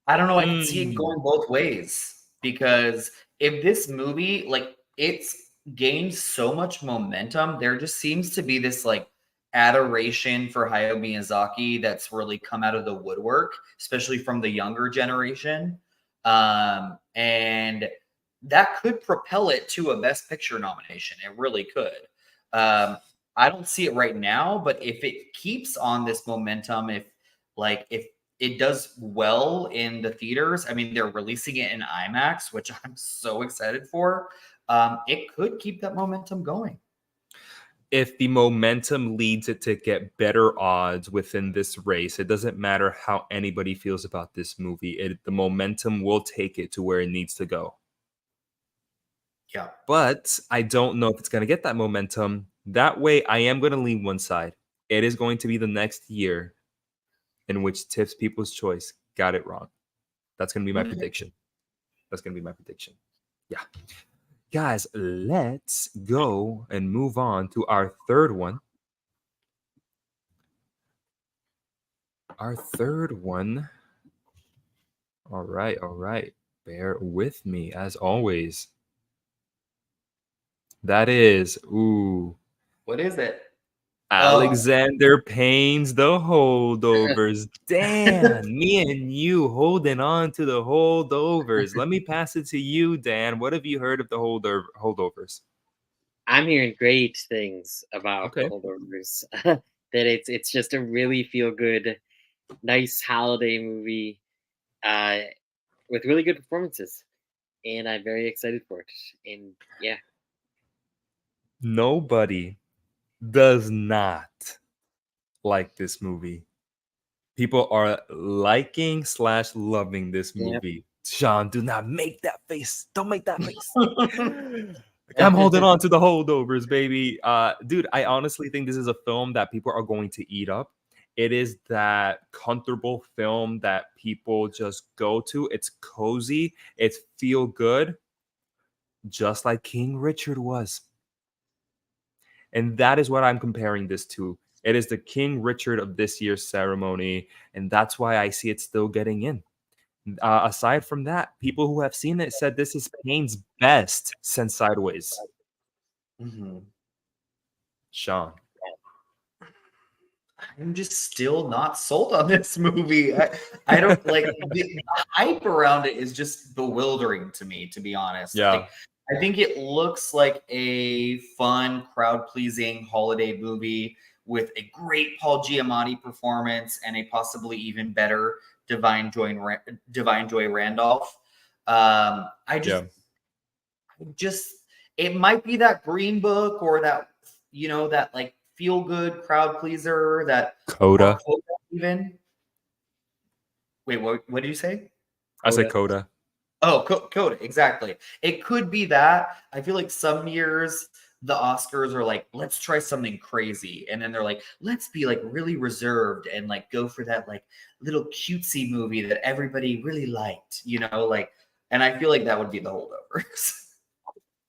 I don't know. I can see it Mm. going both ways because if this movie, like, it's gained so much momentum, there just seems to be this like adoration for Hayao Miyazaki that's really come out of the woodwork, especially from the younger generation. And that could propel it to a Best Picture nomination. It really could. I don't see it right now, but if it keeps on this momentum, if it does well in the theaters. I mean, they're releasing it in IMAX, which I'm so excited for. It could keep that momentum going. If the momentum leads it to get better odds within this race, it doesn't matter how anybody feels about this movie. The momentum will take it to where it needs to go. Yeah. But I don't know if it's going to get that momentum. That way, I am going to lean one side. It is going to be the next year in which TIFF's People's Choice got it wrong. That's going to be my Okay. prediction. That's going to be my prediction. Yeah. Guys, let's go and move on to our third one. our third one. All right. Bear with me as always. That is, What is it? Alexander Payne's The Holdovers. Dan, me and you holding on to the Holdovers. Let me pass it to you, Dan. What have you heard of the Holdovers? I'm hearing great things about the Okay. Holdovers. That it's just a really feel good, nice holiday movie, with really good performances, and I'm very excited for it. And yeah, Nobody does not like this movie. People are liking / loving this Yep. movie. Shawn, do not make that face. Don't make that face. I'm holding on to the Holdovers, baby. Dude, I honestly think this is a film that people are going to eat up. It is that comfortable film that people just go to. It's cozy. It's feel good, just like King Richard was. And that is what I'm comparing this to. It is the King Richard of this year's ceremony, and that's why I see it still getting in. Aside from that, people who have seen it said this is Payne's best since Sideways. Shawn. I'm just still not sold on this movie. I don't like the hype around it is just bewildering to me, to be honest. Yeah. I think it looks like a fun, crowd-pleasing holiday movie with a great Paul Giamatti performance and a possibly even better Divine Joy Randolph. It might be that Green Book or that that like feel good crowd pleaser that Coda. Even. Wait, what did you say? I said Coda. Oh, Coda, exactly. It could be that. I feel like some years the Oscars are like, let's try something crazy. And then they're like, let's be like really reserved and like go for that like little cutesy movie that everybody really liked, and I feel like that would be the Holdovers.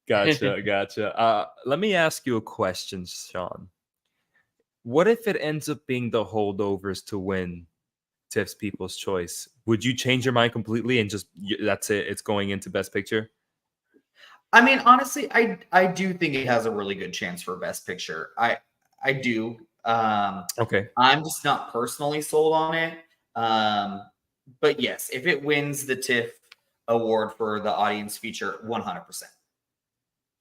Gotcha. Let me ask you a question, Shawn. What if it ends up being the Holdovers to win TIFF's People's Choice? Would you change your mind completely and just that's it? It's going into Best Picture? I mean, honestly, I do think it has a really good chance for Best Picture. I do. Okay. I'm just not personally sold on it. But yes, if it wins the TIFF award for the audience feature, 100%.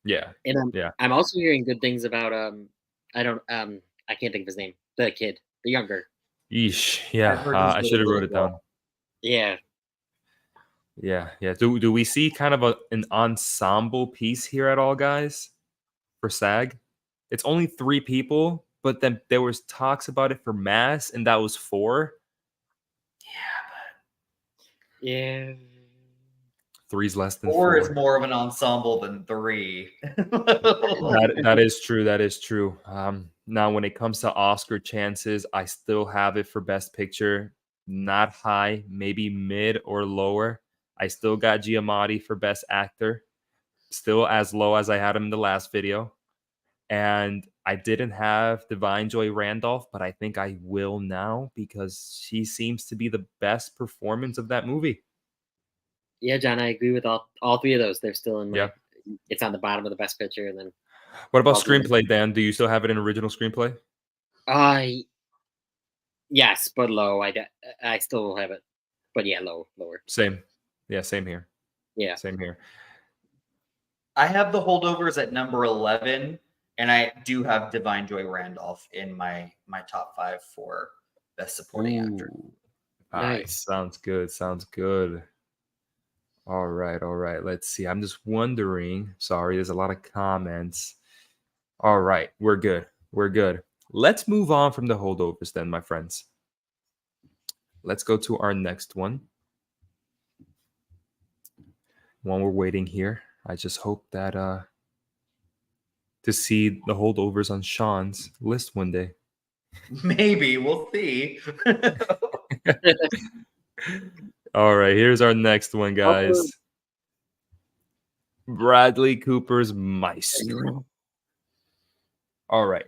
Yeah. And I'm also hearing good things about I can't think of his name. The kid, the younger. Yeesh. Yeah. I should have wrote it down. Yeah. Do we see kind of an ensemble piece here at all, guys? For SAG? It's only 3 people, but then there was talks about it for Mass, and that was 4. Yeah. 3's less than 4 is more of an ensemble than 3. That is true. That is true. Now, when it comes to Oscar chances, I still have it for Best Picture. Not high, maybe mid or lower. I still got Giamatti for Best Actor. Still as low as I had him in the last video. And I didn't have Divine Joy Randolph, but I think I will now because she seems to be the best performance of that movie. Yeah, John, I agree with all 3 of those. They're still in my it's on the bottom of the Best Picture. And then what about screenplay, Dan? Do you still have it in original screenplay? Yes, but low. I still have it, but yeah, lower. Same. Yeah, same here. Yeah, same here. I have the Holdovers at number 11, and I do have Divine Joy Randolph in my top 5 for Best Supporting Actor. Nice. Sounds good. All right. Let's see. I'm just wondering. Sorry, there's a lot of comments. All right, we're good. Let's move on from the Holdovers then, my friends. Let's go to our next one. While we're waiting here, I just hope that to see the Holdovers on Shawn's list one day. Maybe, we'll see. All right, here's our next one, guys. Bradley Cooper's Maestro. All right.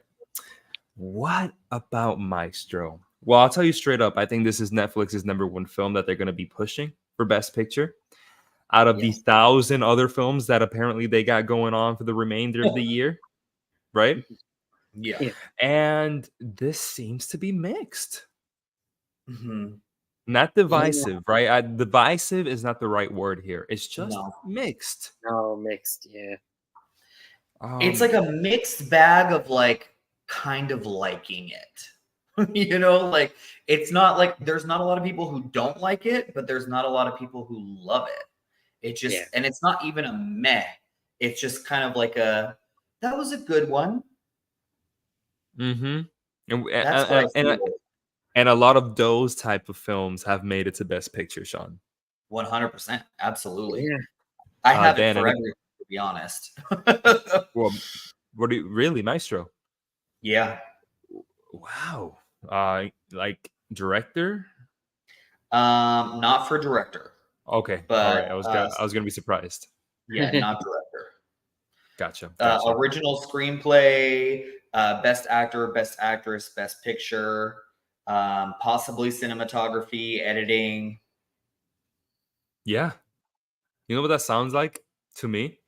What about Maestro? Well, I'll tell you straight up. I think this is Netflix's #1 film that they're going to be pushing for Best Picture. Out of the Yes. 1,000 other films that apparently they got going on for the remainder of the year, right? Yeah. Yeah. And this seems to be mixed. Mhm. Not divisive, right? Divisive is not the right word here. It's just No. mixed. No, mixed. Yeah. It's like a mixed bag of like kind of liking it. You know, like it's not like there's not a lot of people who don't like it, but there's not a lot of people who love it. It just Yeah. and it's not even a meh. It's just kind of like a that was a good one. Mm-hmm. That's what I feel. And a lot of those type of films have made it to Best Picture, Shawn. 100%. Absolutely. Yeah. I have it Dan, for everything, to be honest. well, what do you really, Maestro? Yeah. Wow. Like director? Not for director, Okay. but All right. I was gonna be surprised. yeah, not director. Gotcha. Original screenplay, best actor, best actress, best picture, possibly cinematography, editing. Yeah. You know what that sounds like to me?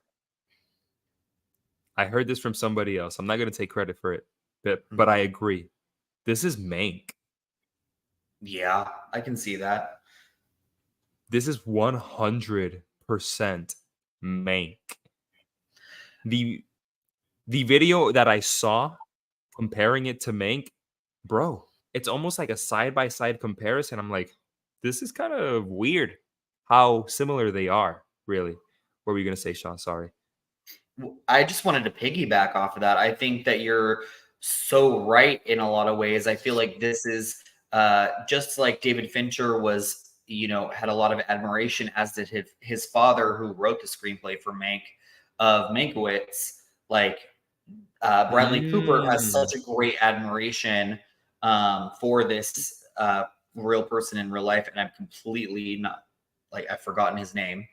I heard this from somebody else. I'm not gonna take credit for it, but I agree. This is Mank. Yeah, I can see that. This is 100% Mank. The video that I saw comparing it to Mank, bro, it's almost like a side-by-side comparison. I'm like, this is kind of weird how similar they are, really. What were you going to say, Shawn? Sorry. I just wanted to piggyback off of that. I think that you're so right in a lot of ways. I feel like this is just like David Fincher was, had a lot of admiration, as did his father, who wrote the screenplay for Mank, of Mankiewicz. Like Bradley Cooper has such a great admiration for this real person in real life, and I'm completely not like I've forgotten his name,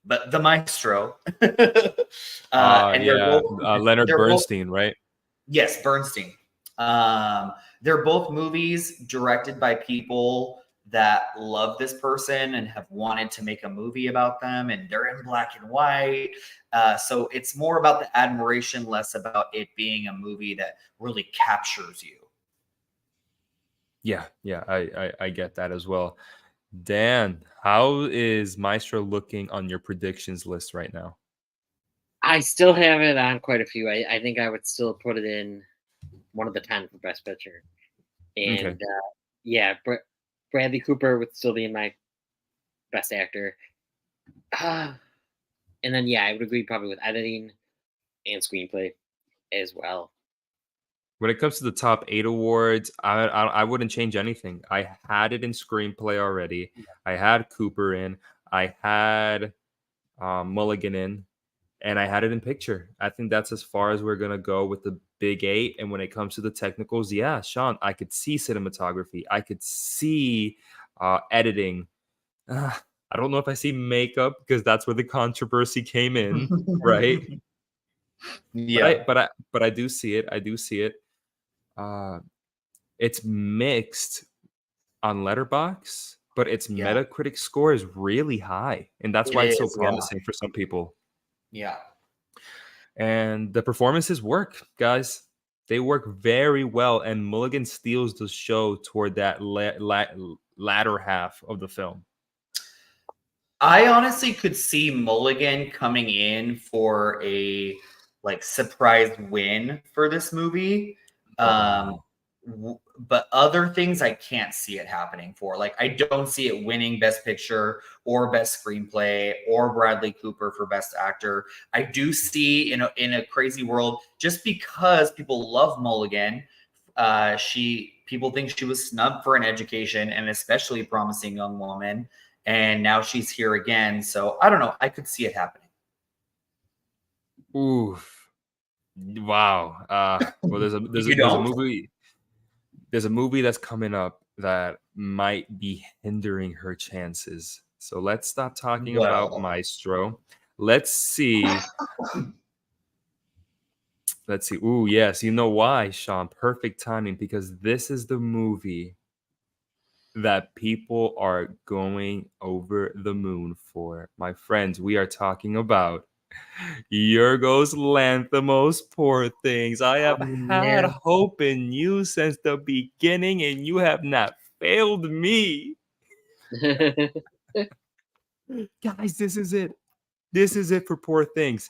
but the Maestro. And Leonard Bernstein, right? Yes, Bernstein. They're both movies directed by people that love this person and have wanted to make a movie about them, and they're in black and white. So it's more about the admiration, less about it being a movie that really captures you. Yeah, I get that as well. Dan, how is Maestro looking on your predictions list right now? I still have it on quite a few. I think I would still put it in one of the 10 for Best Picture. And yeah, Bradley Cooper would still be in my Best Actor. And then, yeah, I would agree probably with editing and screenplay as well. When it comes to the top 8 awards, I wouldn't change anything. I had it in screenplay already. I had Cooper in. I had Mulligan in. And I had it in picture. I think that's as far as we're going to go with the big 8. And when it comes to the technicals, yeah, Shawn, I could see cinematography. I could see editing. I don't know if I see makeup, because that's where the controversy came in, right? Yeah. But I do see it. I do see it. It's mixed on Letterboxd, but its Metacritic score is really high. And that's why it's so promising for some people. Yeah. And the performances work, guys. They work very well, and Mulligan steals the show toward that latter half of the film. I honestly could see Mulligan coming in for a surprise win for this movie. But other things I can't see it happening for. Like, I don't see it winning Best Picture or Best Screenplay or Bradley Cooper for Best Actor. I do see in a crazy world, just because people love Mulligan, people think she was snubbed for an education, and especially promising young woman, and now she's here again. So I don't know. I could see it happening. Oof! Wow. Well, there's a movie. There's a movie that's coming up that might be hindering her chances. So let's stop talking about Maestro. Let's see. Let's see. Ooh, yes. You know why, Shawn? Perfect timing, because this is the movie that people are going over the moon for. My friends, we are talking about Yorgos Lanthimos, Poor Things. I have had Yeah. hope in you since the beginning, and you have not failed me. Guys, this is it. This is it for Poor Things.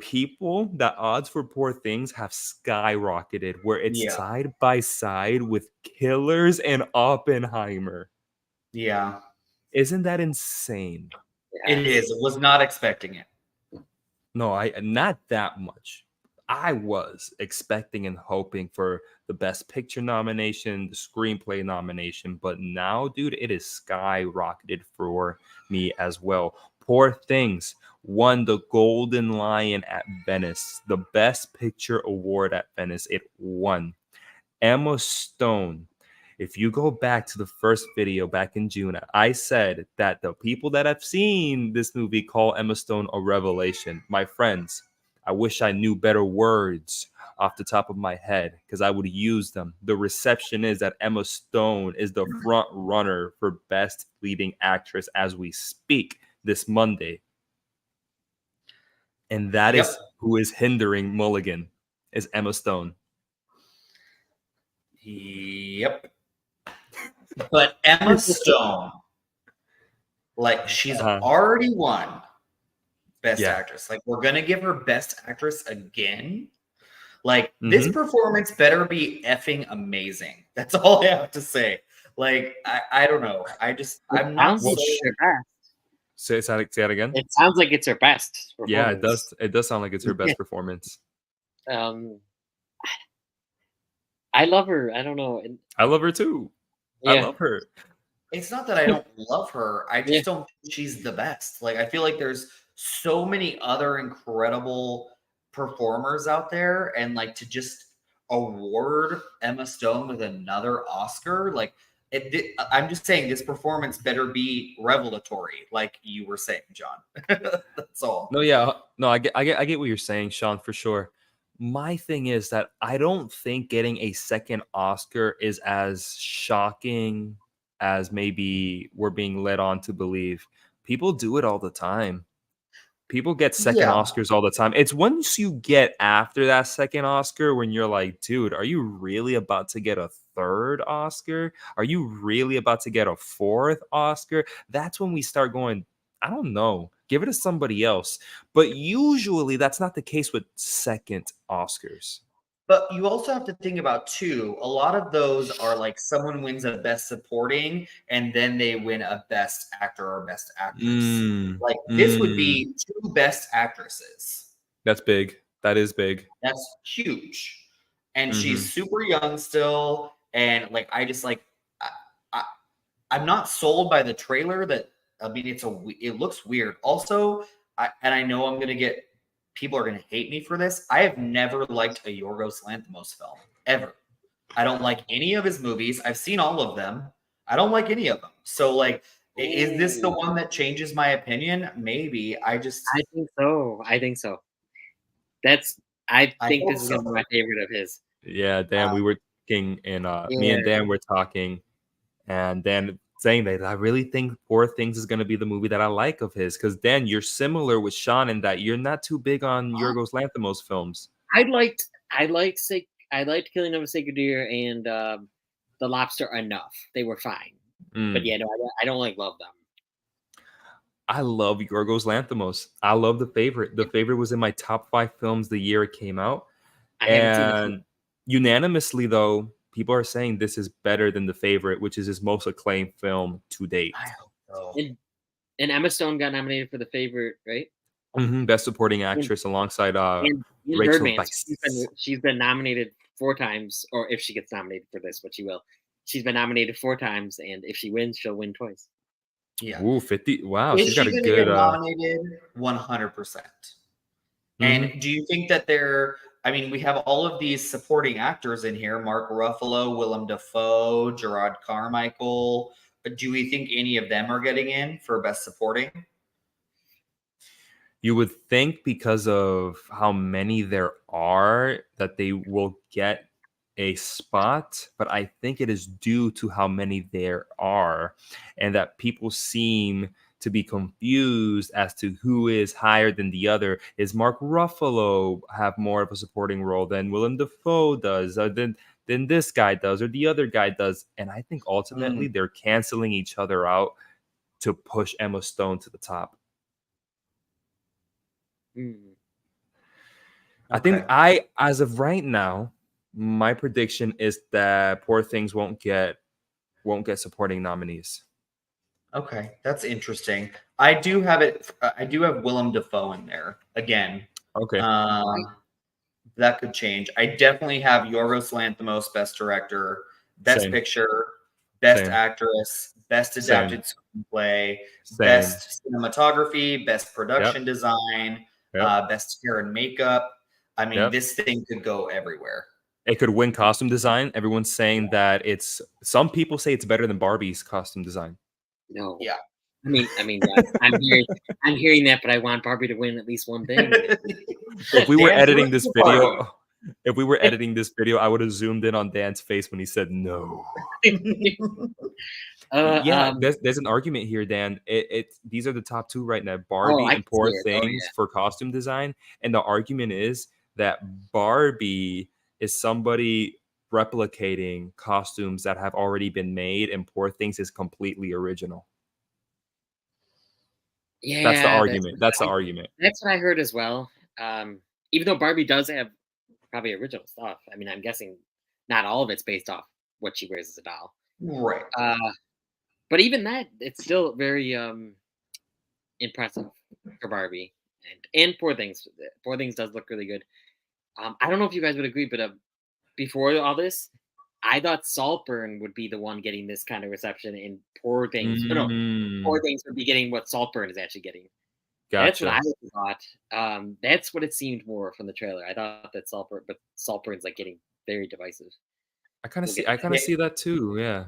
People, the odds for Poor Things have skyrocketed where it's Yeah. side by side with Killers and Oppenheimer. Yeah. Isn't that insane? It is. Was not expecting it. No, I not that much. I was expecting and hoping for the Best Picture nomination, the screenplay nomination, but now, dude, it is skyrocketed for me as well. Poor Things won the Golden Lion at Venice, the Best Picture award at Venice. It won. Emma Stone. If you go back to the first video back in June, I said that the people that have seen this movie call Emma Stone a revelation. My friends, I wish I knew better words off the top of my head because I would use them. The reception is that Emma Stone is the front runner for Best Leading Actress as we speak this Monday. And that Yep. is who is hindering Mulligan, is Emma Stone. Yep. But Emma Stone, like, she's already won Best Actress. Like, we're gonna give her Best Actress again. Like, this performance better be effing amazing. That's all I have to say. Like, I don't know. I'm not so. Say that again. It sounds like it's her best. Yeah, it does. It does sound like it's her best performance. I love her. I don't know. I love her too. Yeah. I love her. It's not that I don't love her. I just don't think she's the best. Like, I feel like there's so many other incredible performers out there, and like to just award Emma Stone with another Oscar, like I'm just saying this performance better be revelatory, like you were saying, John. That's all. No, yeah, no, I get what you're saying, Shawn, for sure. My thing is that I don't think getting a second Oscar is as shocking as maybe we're being led on to believe. People do it all the time. People get second Oscars all the time. It's once you get after that second Oscar when you're like, dude, are you really about to get a third Oscar? Are you really about to get a fourth Oscar? That's when we start going, I don't know. Give it to somebody else. But usually that's not the case with second Oscars. But you also have to think about, too, a lot of those are like someone wins a Best Supporting and then they win a Best Actor or Best Actress. This would be 2 Best Actresses. That's big. That is big. That's huge. And she's super young still. And like, I just like, I'm not sold by the trailer that, I mean, it looks weird. Also, I know I'm going to get, people are going to hate me for this. I have never liked a Yorgos Lanthimos film, ever. I don't like any of his movies. I've seen all of them. I don't like any of them. So, like, is this the one that changes my opinion? Maybe. I think so. I think so. I think this is going to be my favorite of his. Yeah, Dan, we were talking, and me and Dan were talking, and Dan saying that I really think Poor Things is going to be the movie that I like of his. Because Dan, you're similar with Shawn in that you're not too big on Yorgos Lanthimos films. I liked Killing of a Sacred Deer and The Lobster enough. They were fine. But yeah, no, I don't love them. I love Yorgos Lanthimos. I love The Favorite. The Favorite was in my top 5 films the year it came out. And unanimously, though, people are saying this is better than The Favorite, which is his most acclaimed film to date. I hope so. And Emma Stone got nominated for The Favorite, right? Best Supporting Actress alongside Rachel Weisz. She's been nominated 4 times, or if she gets nominated for this, but she will. She's been nominated 4 times, and if she wins, she'll win twice. Yeah. Ooh, 50. Wow, Is she's got she a gonna good get nominated 100%. And do you think that I mean, we have all of these supporting actors in here: Mark Ruffalo, Willem Dafoe, Gerard Carmichael. But do we think any of them are getting in for Best Supporting? You would think because of how many there are that they will get a spot, but I think it is due to how many there are, and that people seem to be confused as to who is higher than the other. Is Mark Ruffalo have more of a supporting role than Willem Dafoe does, or than this guy does, or the other guy does? And I think ultimately they're canceling each other out to push Emma Stone to the top. I think as of right now, my prediction is that Poor Things won't get supporting nominees. Okay, that's interesting. I do have Willem Dafoe in there again. Okay. That could change. I definitely have Yorgos Lanthimos, Best Director, Best Same. Picture, Best Same. Actress, Best Adapted Screenplay, Same. Best Cinematography, Best Production Design, Best Hair and Makeup. I mean, this thing could go everywhere. It could win costume design. Everyone's saying that some people say it's better than Barbie's costume design. No. Yeah. I mean, I'm hearing that, but I want Barbie to win at least one thing. If we were editing this video, I would have zoomed in on Dan's face when he said no. There's an argument here, Dan. These are the top two right now: Barbie and Poor Things for costume design. And the argument is that Barbie is somebody replicating costumes that have already been made, and Poor Things is completely original. Yeah, that's the argument. That's the argument. That's what I heard as well. Even though Barbie does have probably original stuff. I mean, I'm guessing not all of it's based off what she wears as a doll. Right. But even that, it's still very impressive for Barbie and Poor Things. Poor Things does look really good. I don't know if you guys would agree, but before all this, I thought Saltburn would be the one getting this kind of reception, and Poor Things. Poor Things would be getting what Saltburn is actually getting. Gotcha. That's what I thought. That's what it seemed more from the trailer. I thought that Saltburn's like getting very divisive. I kind of see that too. Yeah.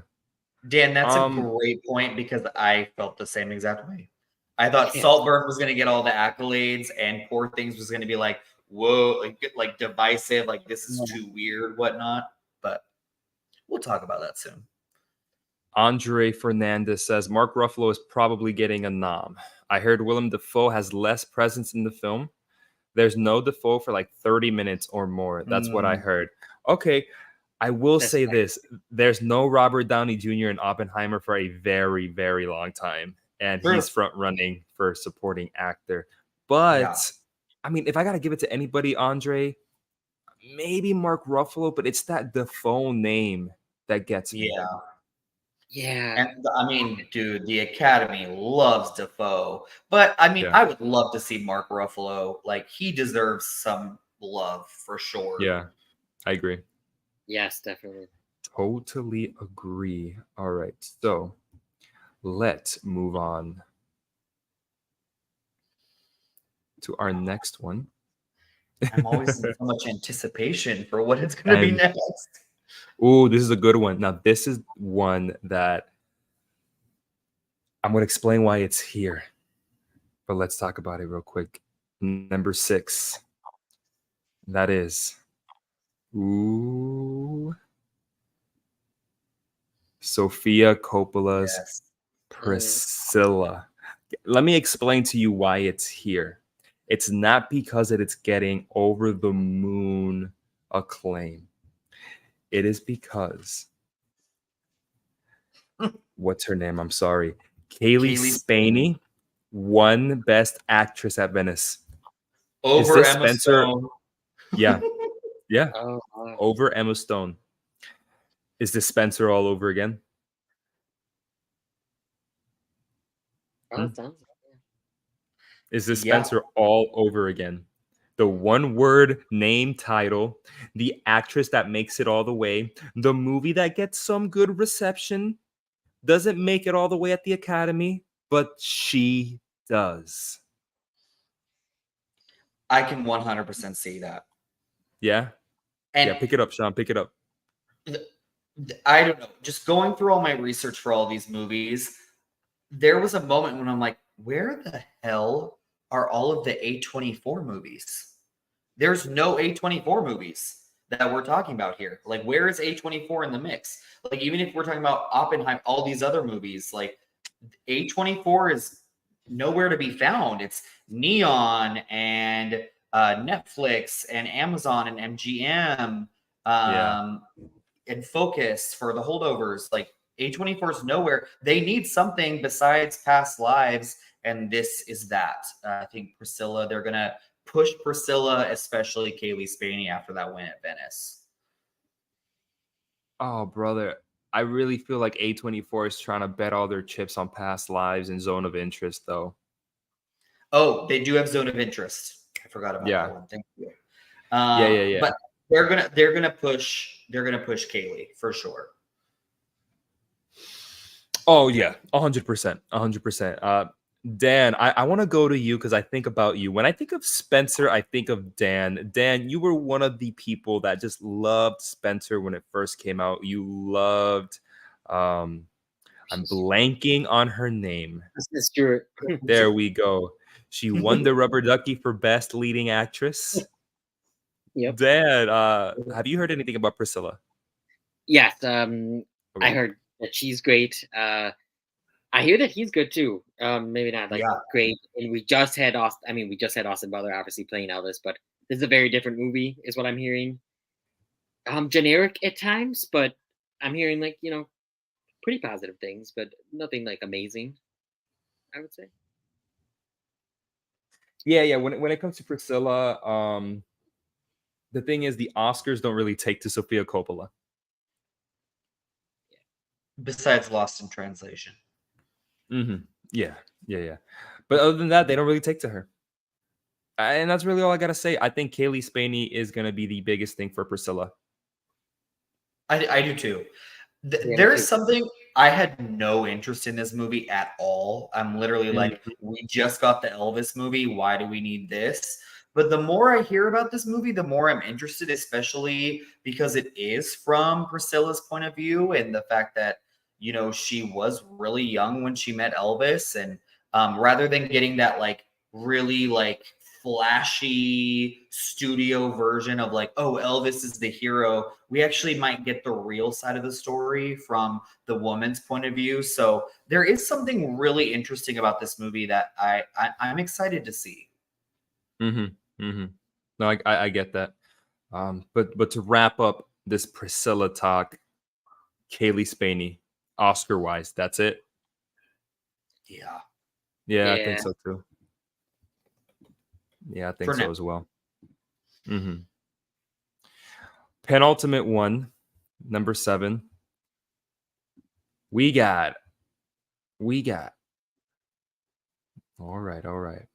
Dan, that's a great point because I felt the same exact way. I thought Saltburn was going to get all the accolades, and Poor Things was going to be like, whoa, like divisive, like this is too weird, whatnot. But we'll talk about that soon. Andre Fernandez says Mark Ruffalo is probably getting a nom. I heard Willem Dafoe has less presence in the film. There's no Dafoe for like 30 minutes or more. That's what I heard. Okay, I will say this. There's no Robert Downey Jr. in Oppenheimer for a very, very long time. And he's front running for supporting actor. But, I mean, if I got to give it to anybody, Andre, maybe Mark Ruffalo, but it's that Dafoe name that gets me. Yeah. And I mean, dude, the Academy loves Dafoe. But I mean, I would love to see Mark Ruffalo. Like, he deserves some love for sure. Yeah, I agree. Yes, definitely. Totally agree. All right. So let's move on to our next one. I'm always in so much anticipation for what it's going to be next. Oh, this is a good one. Now, this is one that I'm going to explain why it's here. But let's talk about it real quick. Number 6. That is Sofia Coppola's Priscilla. Let me explain to you why it's here. It's not because it's getting over the moon acclaim. It is because what's her name? I'm sorry. Kaylee Spaney won Best Actress at Venice. Over Emma Stone. Yeah. Yeah. Over Emma Stone. Is this Spencer all over again? Is this Spencer all over again? The one-word name title, the actress that makes it all the way, the movie that gets some good reception, doesn't make it all the way at the Academy, but she does. I can 100% see that. Yeah? Pick it up, Shawn. Pick it up. I don't know. Just going through all my research for all these movies, there was a moment when I'm like, where the hell are all of the A24 movies? There's no A24 movies. that we're talking about here. Like, where is A24 in the mix? Like, even if we're talking about Oppenheimer, all these other movies, like A24 is nowhere to be found. It's Neon and Netflix and Amazon and MGM and Focus for the Holdovers. Like, A24 is nowhere. They need something besides past lives, and this is that. I think Priscilla, they're going to push Priscilla, especially Kaylee Spaney, after that win at Venice. Oh, brother. I really feel like A24 is trying to bet all their chips on past lives and Zone of Interest, though. Oh, they do have Zone of Interest. I forgot about that one. Thank you. Yeah. But they're gonna push Kaylee for sure. Oh yeah, 100%, 100%. Dan, I want to go to you because I think about you. When I think of Spencer, I think of Dan. Dan, you were one of the people that just loved Spencer when it first came out. You loved, I'm blanking on her name. Stewart. There we go. She won the Rubber Ducky for Best Leading Actress. Yep. Dan, have you heard anything about Priscilla? Yes, Okay. I heard that she's great. I hear that he's good too. Maybe not great. And we just had Austin Butler obviously playing Elvis, but this is a very different movie, is what I'm hearing. Generic at times, but I'm hearing pretty positive things, but nothing amazing, I would say. Yeah. When it comes to Priscilla, the thing is the Oscars don't really take to Sofia Coppola. Besides Lost in Translation. Mm-hmm. Yeah. But other than that, they don't really take to her. And that's really all I got to say. I think Kaylee Spaney is going to be the biggest thing for Priscilla. I do too. There is something, I had no interest in this movie at all. I'm literally like, we just got the Elvis movie. Why do we need this? But the more I hear about this movie, the more I'm interested, especially because it is from Priscilla's point of view and the fact that, she was really young when she met Elvis. And rather than getting that really flashy studio version of Elvis is the hero, we actually might get the real side of the story from the woman's point of view. So there is something really interesting about this movie that I'm excited to see. No, I get that. But to wrap up this Priscilla talk, Kaylee Spaney, Oscar-wise, that's it? Yeah, I think so too. Yeah, I think so as well. Penultimate one, number 7. We got. All right.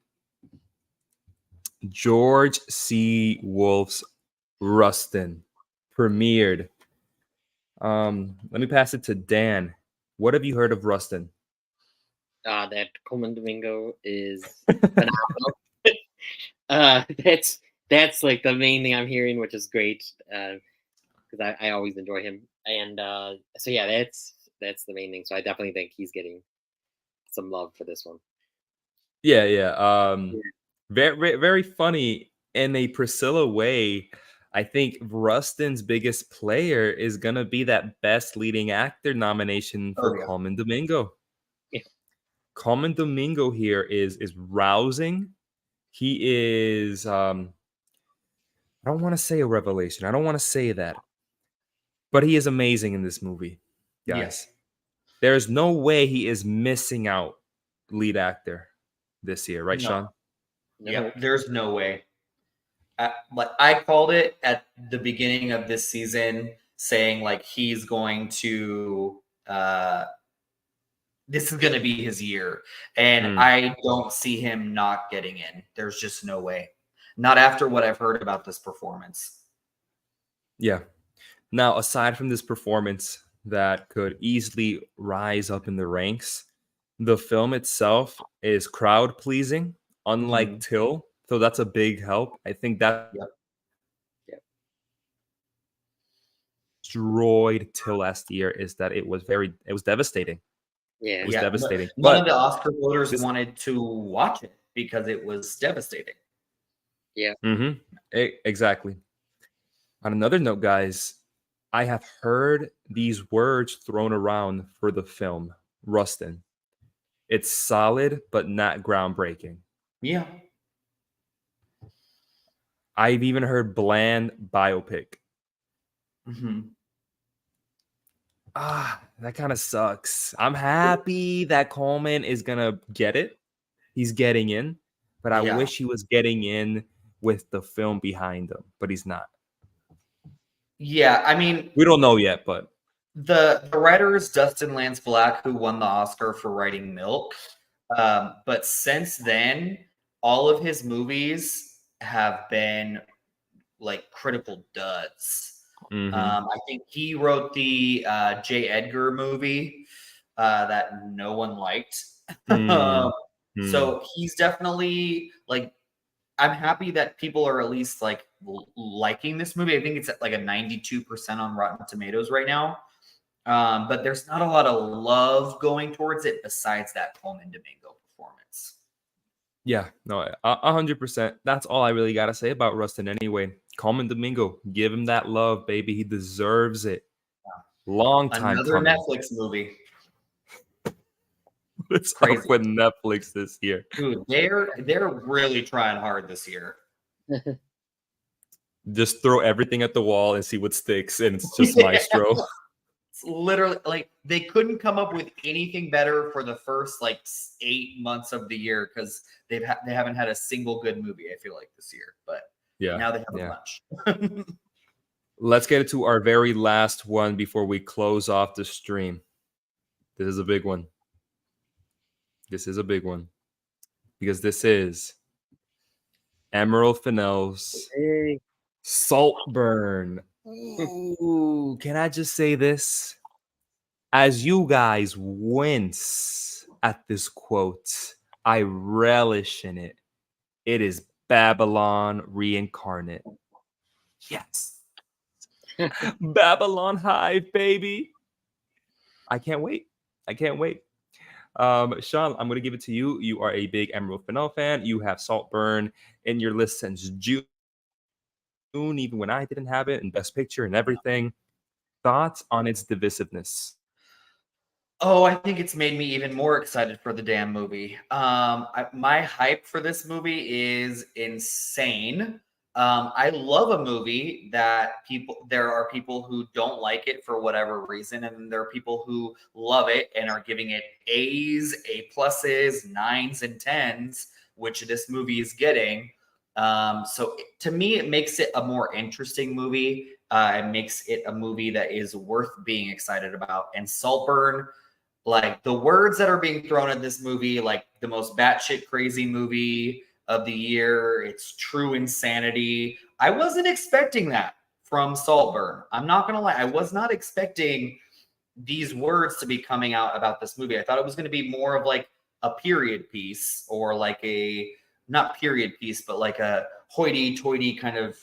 George C. Wolfe's Rustin premiered. Let me pass it to Dan. What have you heard of Rustin? That Coleman Domingo is phenomenal. That's the main thing I'm hearing, which is great because I always enjoy him. And so yeah, that's the main thing. So I definitely think he's getting some love for this one. Yeah. Very, very funny in a Priscilla way. I think Rustin's biggest player is gonna be that Best Leading Actor nomination for Coleman Domingo. Yeah. Coleman Domingo here is rousing. He is I don't want to say a revelation. I don't want to say that. But he is amazing in this movie, guys. Yes. There's no way he is missing out lead actor this year, right, Shawn? Yeah, there's no way. I called it at the beginning of this season, saying he's going to this is going to be his year, and I don't see him not getting in. There's just no way. Not after what I've heard about this performance. Yeah. Now, aside from this performance that could easily rise up in the ranks, the film itself is crowd pleasing, unlike Till. So that's a big help. I think that destroyed Till last year is that it was devastating. Yeah, it was devastating. None of the Oscar voters wanted to watch it because it was devastating. Yeah. Exactly. On another note, guys, I have heard these words thrown around for the film, Rustin. It's solid, but not groundbreaking. Yeah. I've even heard bland biopic. Mm-hmm. That kind of sucks. I'm happy that Coleman is going to get it. He's getting in, but I Yeah. wish he was getting in with the film behind him, but he's not. Yeah, I mean, We don't know yet, but the writer is Dustin Lance Black, who won the Oscar for writing Milk. But since then, all of his movies have been like critical duds. I think he wrote the J. Edgar movie that no one liked. So he's definitely like, I'm happy that people are at least like liking this movie. I think it's at like a 92% on Rotten Tomatoes right now. But there's not a lot of love going towards it besides that Coleman Domingo performance. yeah, no, 100%. That's all I really got to say about Rustin anyway. Coleman Domingo, give him that love, baby. He deserves it. Long time Another coming. Netflix movie. What's Crazy. up with Netflix this year? Dude, they're really trying hard this year. Just throw everything at the wall and see what sticks, and it's just Maestro. It's literally like they couldn't come up with anything better for the first like 8 months of the year because they haven't had a single good movie. I feel like this year, but Yeah, now they have a bunch. Let's get into our very last one before we close off the stream. This is a big one. This is a big one because this is Emerald Fennell's Saltburn. Ooh, can I just say this? As you guys wince at this quote, I relish in it. It is Babylon reincarnate. Yes. Babylon Hive, baby. I can't wait. Shawn, I'm going to give it to you. You are a big Emerald Fennell fan. You have Saltburn in your list since June, even when I didn't have it, and Best Picture and everything. Thoughts on its divisiveness? Oh, I think it's made me even more excited for the damn movie. My hype for this movie is insane. I love a movie that there are people who don't like it for whatever reason, and there are people who love it and are giving it A's, A pluses, 9s, and 10s, which this movie is getting. So to me, it makes it a more interesting movie. It makes it a movie that is worth being excited about. And Saltburn, like the words that are being thrown at this movie, like the most batshit crazy movie of the year. It's true insanity. I wasn't expecting that from Saltburn. I'm not going to lie. I was not expecting these words to be coming out about this movie. I thought it was going to be more of like a period piece or like not period piece, but like a hoity-toity kind of,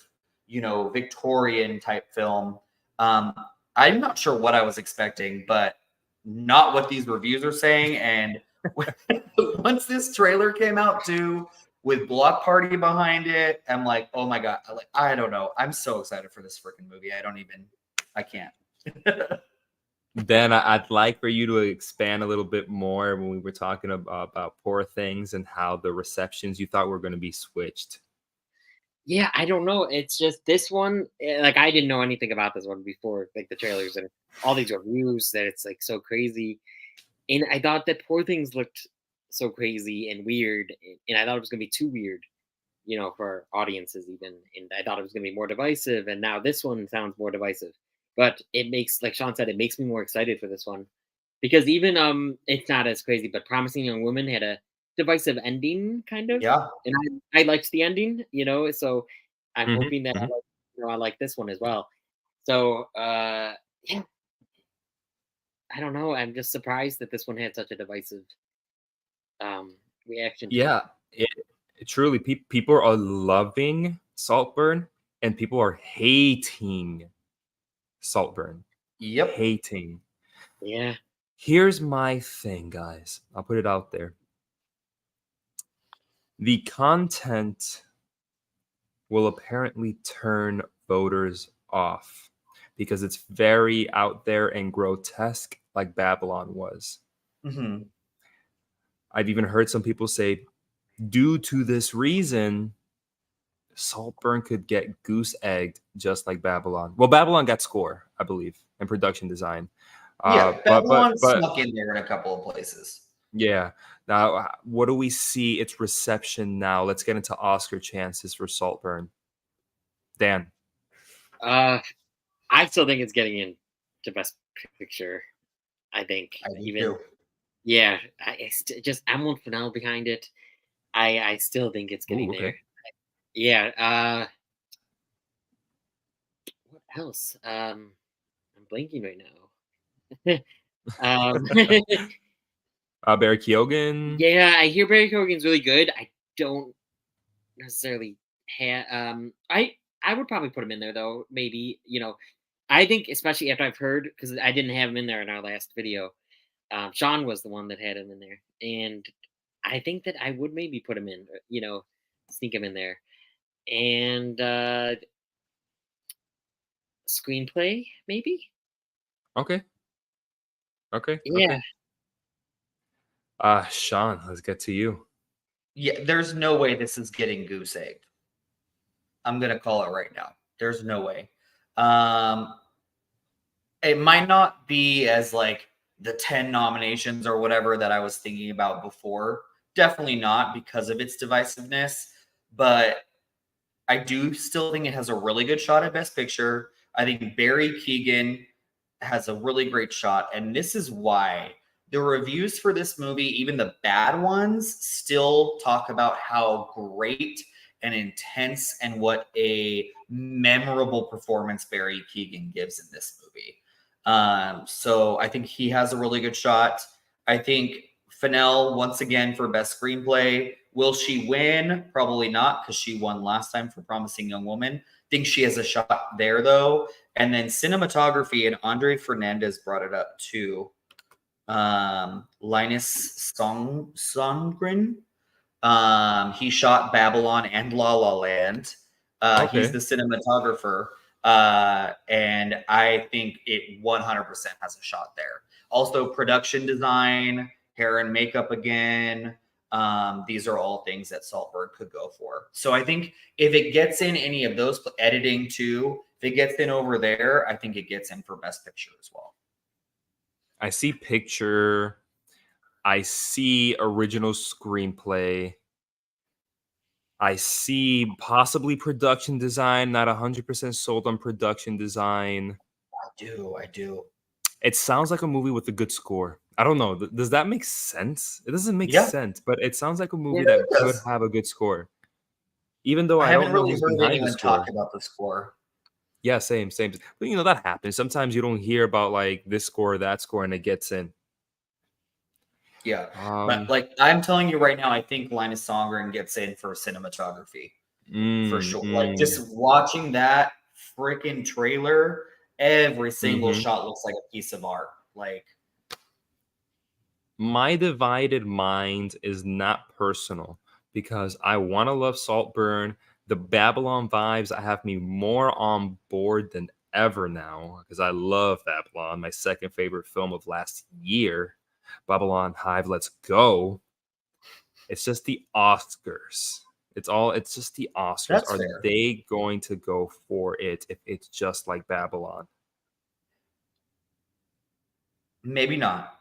Victorian type film. I'm not sure what I was expecting, but not what these reviews are saying. And once this trailer came out too, with Block Party behind it, I'm like, oh my God. I don't know. I'm so excited for this freaking movie. I can't. Then I'd like for you to expand a little bit more when we were talking about Poor Things and how the receptions you thought were going to be switched. Yeah, I don't know. It's just this one, like I didn't know anything about this one before, like the trailers and all these reviews that it's like so crazy. And I thought that Poor Things looked so crazy and weird, and I thought it was gonna be too weird, for audiences even. And I thought it was gonna be more divisive, and now this one sounds more divisive. But it makes, like Shawn said, it makes me more excited for this one. Because even it's not as crazy, but Promising Young Woman had a divisive ending, kind of. Yeah. And I liked the ending, so I'm hoping that I like this one as well. So yeah. I don't know. I'm just surprised that this one had such a divisive reaction. Yeah, it truly people are loving Saltburn and people are hating Saltburn. Yep. Hating. Yeah. Here's my thing, guys. I'll put it out there. The content will apparently turn voters off because it's very out there and grotesque, like Babylon was. Mm-hmm. I've even heard some people say, due to this reason, Saltburn could get goose egged just like Babylon. Well, Babylon got score, I believe, and production design. Yeah, Babylon But snuck in there in a couple of places. yeah. Now, what do we see its reception now? Let's get into Oscar chances for Saltburn. Dan. I still think it's getting in to Best Picture. I think I do even too. yeah, just I'm one finale behind it. I still think it's getting Ooh, okay. there. Yeah. What else? I'm blanking right now. Barry Keoghan. Yeah, I hear Barry Keoghan's really good. I don't necessarily have. I would probably put him in there though. Maybe I think especially after I've heard because I didn't have him in there in our last video. Shawn was the one that had him in there, and I think that I would maybe put him in. Sneak him in there, and screenplay maybe. Okay. Yeah. Shawn, let's get to you. Yeah, there's no way this is getting goose egged. I'm gonna call it right now. There's no way. It might not be as like the 10 nominations or whatever that I was thinking about before. Definitely not because of its divisiveness, but I do still think it has a really good shot at Best Picture. I think Barry Keoghan has a really great shot, and this is why the reviews for this movie, even the bad ones, still talk about how great and intense and what a memorable performance Barry Keoghan gives in this movie. So I think he has a really good shot. I think Fennell, once again, for Best Screenplay. Will she win? Probably not, because she won last time for Promising Young Woman. Think she has a shot there, though. And then cinematography, and Andre Fernandez brought it up too. Linus Songren. He shot Babylon and La La Land. Okay. He's the cinematographer. And I think it 100% has a shot there. Also, production design, hair and makeup again. These are all things that Saltburn could go for. So I think if it gets in any of those, editing too, if it gets in over there, I think it gets in for Best Picture as well. I see picture. I see original screenplay. I see possibly production design. Not 100% sold on production design. I do. It sounds like a movie with a good score. I don't know. Does that make sense? It doesn't make sense, but it sounds like a movie that could have a good score. Even though I don't know who's behind the score. I haven't really heard anyone talk about the score. Yeah, same. But that happens. Sometimes you don't hear about like this score or that score, and it gets in. Yeah, but like I'm telling you right now, I think Linus Songren gets in for cinematography for sure. Like just watching that freaking trailer, every single shot looks like a piece of art. Like my divided mind is not personal because I want to love Saltburn. The Babylon vibes have me more on board than ever now because I love Babylon, my second favorite film of last year. Babylon Hive, let's go. It's just the Oscars. It's just the Oscars. That's Are fair. they going to go for it if it's just like Babylon? Maybe not.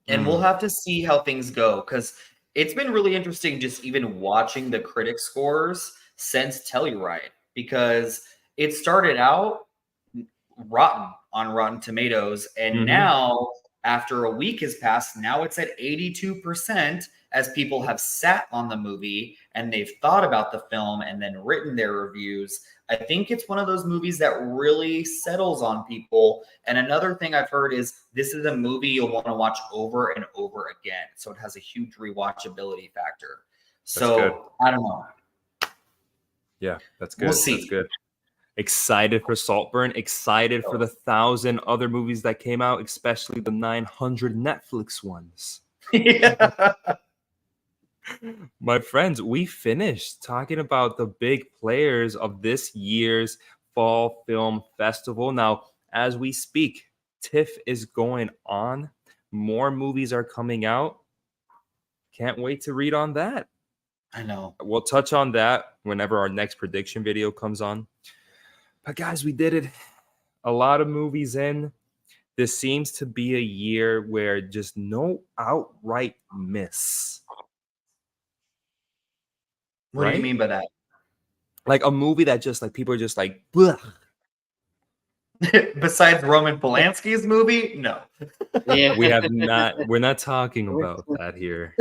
And we'll have to see how things go because it's been really interesting just even watching the critic scores since Telluride because it started out rotten on Rotten Tomatoes, and now after a week has passed, now it's at 82% as people have sat on the movie and they've thought about the film and then written their reviews. I think it's one of those movies that really settles on people. And another thing I've heard is this is a movie you'll want to watch over and over again. So it has a huge rewatchability factor. So I don't know. Yeah, that's good. We'll see. That's good. Excited for Saltburn, excited for the 1,000 other movies that came out, especially the 900 Netflix ones. Yeah. My friends, we finished talking about the big players of this year's Fall Film Festival. Now, as we speak, TIFF is going on. More movies are coming out. Can't wait to read on that. I know. We'll touch on that whenever our next prediction video comes on. But guys, we did it. A lot of movies in. This seems to be a year where just no outright miss. What do you mean by that? Like a movie that just like people are just like, bleh. Besides Roman Polanski's movie, no. Yeah. We're not talking about that here.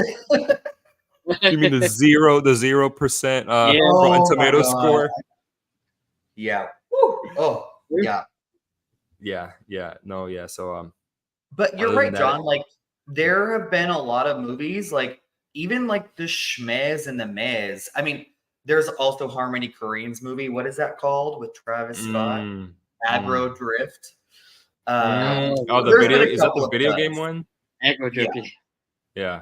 You mean the 0% Rotten Tomato score? Yeah. Woo. Oh, yeah. Yeah. So but you're right, John. Like there have been a lot of movies, like even like the Schmez and the Mez. I mean, there's also Harmony Korine's movie. What is that called with Travis Scott? Aggro Drift. The video is that the video game one? Aggro Drift. Yeah.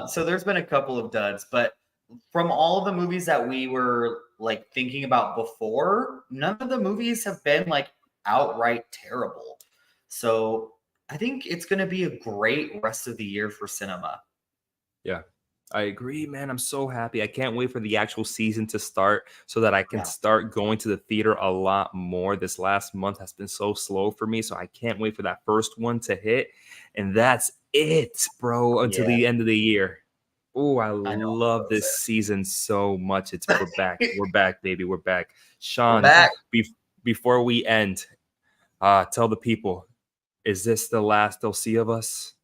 So there's been a couple of duds, but from all of the movies that we were like thinking about before, none of the movies have been like outright terrible. So I think it's going to be a great rest of the year for cinema. Yeah, I agree, man. I'm so happy. I can't wait for the actual season to start so that I can start going to the theater a lot more. This last month has been so slow for me, so I can't wait for that first one to hit. And that's it, bro, until the end of the year. Oh, I love this season so much. We're back. We're back, baby. We're back. Shawn, before we end, tell the people, is this the last they'll see of us?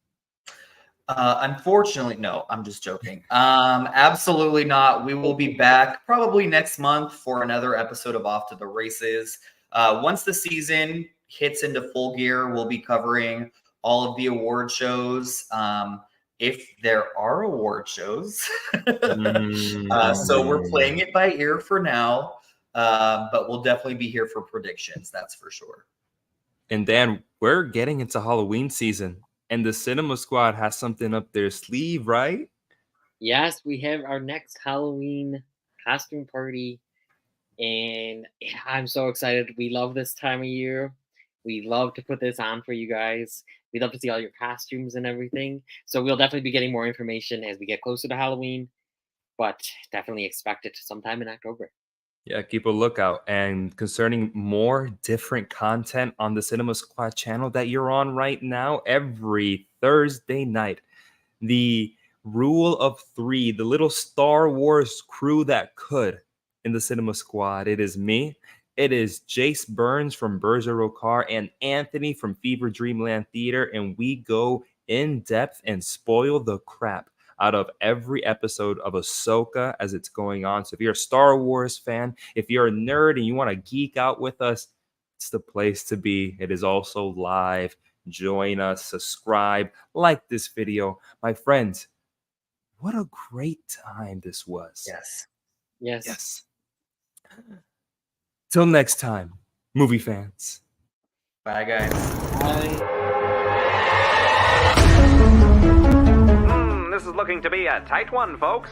Unfortunately, no, I'm just joking. Absolutely not. We will be back probably next month for another episode of Off to the Races. Once the season hits into full gear, we'll be covering all of the award shows. If there are award shows. So we're playing it by ear for now. But we'll definitely be here for predictions. That's for sure. And Dan, we're getting into Halloween season. And the Cinema Squad has something up their sleeve, right? Yes, we have our next Halloween costume party. And I'm so excited. We love this time of year. We love to put this on for you guys. We love to see all your costumes and everything. So we'll definitely be getting more information as we get closer to Halloween. But definitely expect it sometime in October. Yeah, keep a lookout. And concerning more different content on the Cinema Squad channel that you're on right now, every Thursday night, the Rule of Three, the little Star Wars crew that could in the Cinema Squad. It is me. It is Jace Burns from Bergero Car and Anthony from Fever Dreamland Theater. And we go in depth and spoil the crap out of every episode of Ahsoka as it's going on. So if you're a Star Wars fan, if you're a nerd and you want to geek out with us, it's the place to be. It is also live. Join us, subscribe, like this video. My friends, what a great time this was. Yes. Till next time, movie fans. Bye, guys. Bye. This is looking to be a tight one, folks.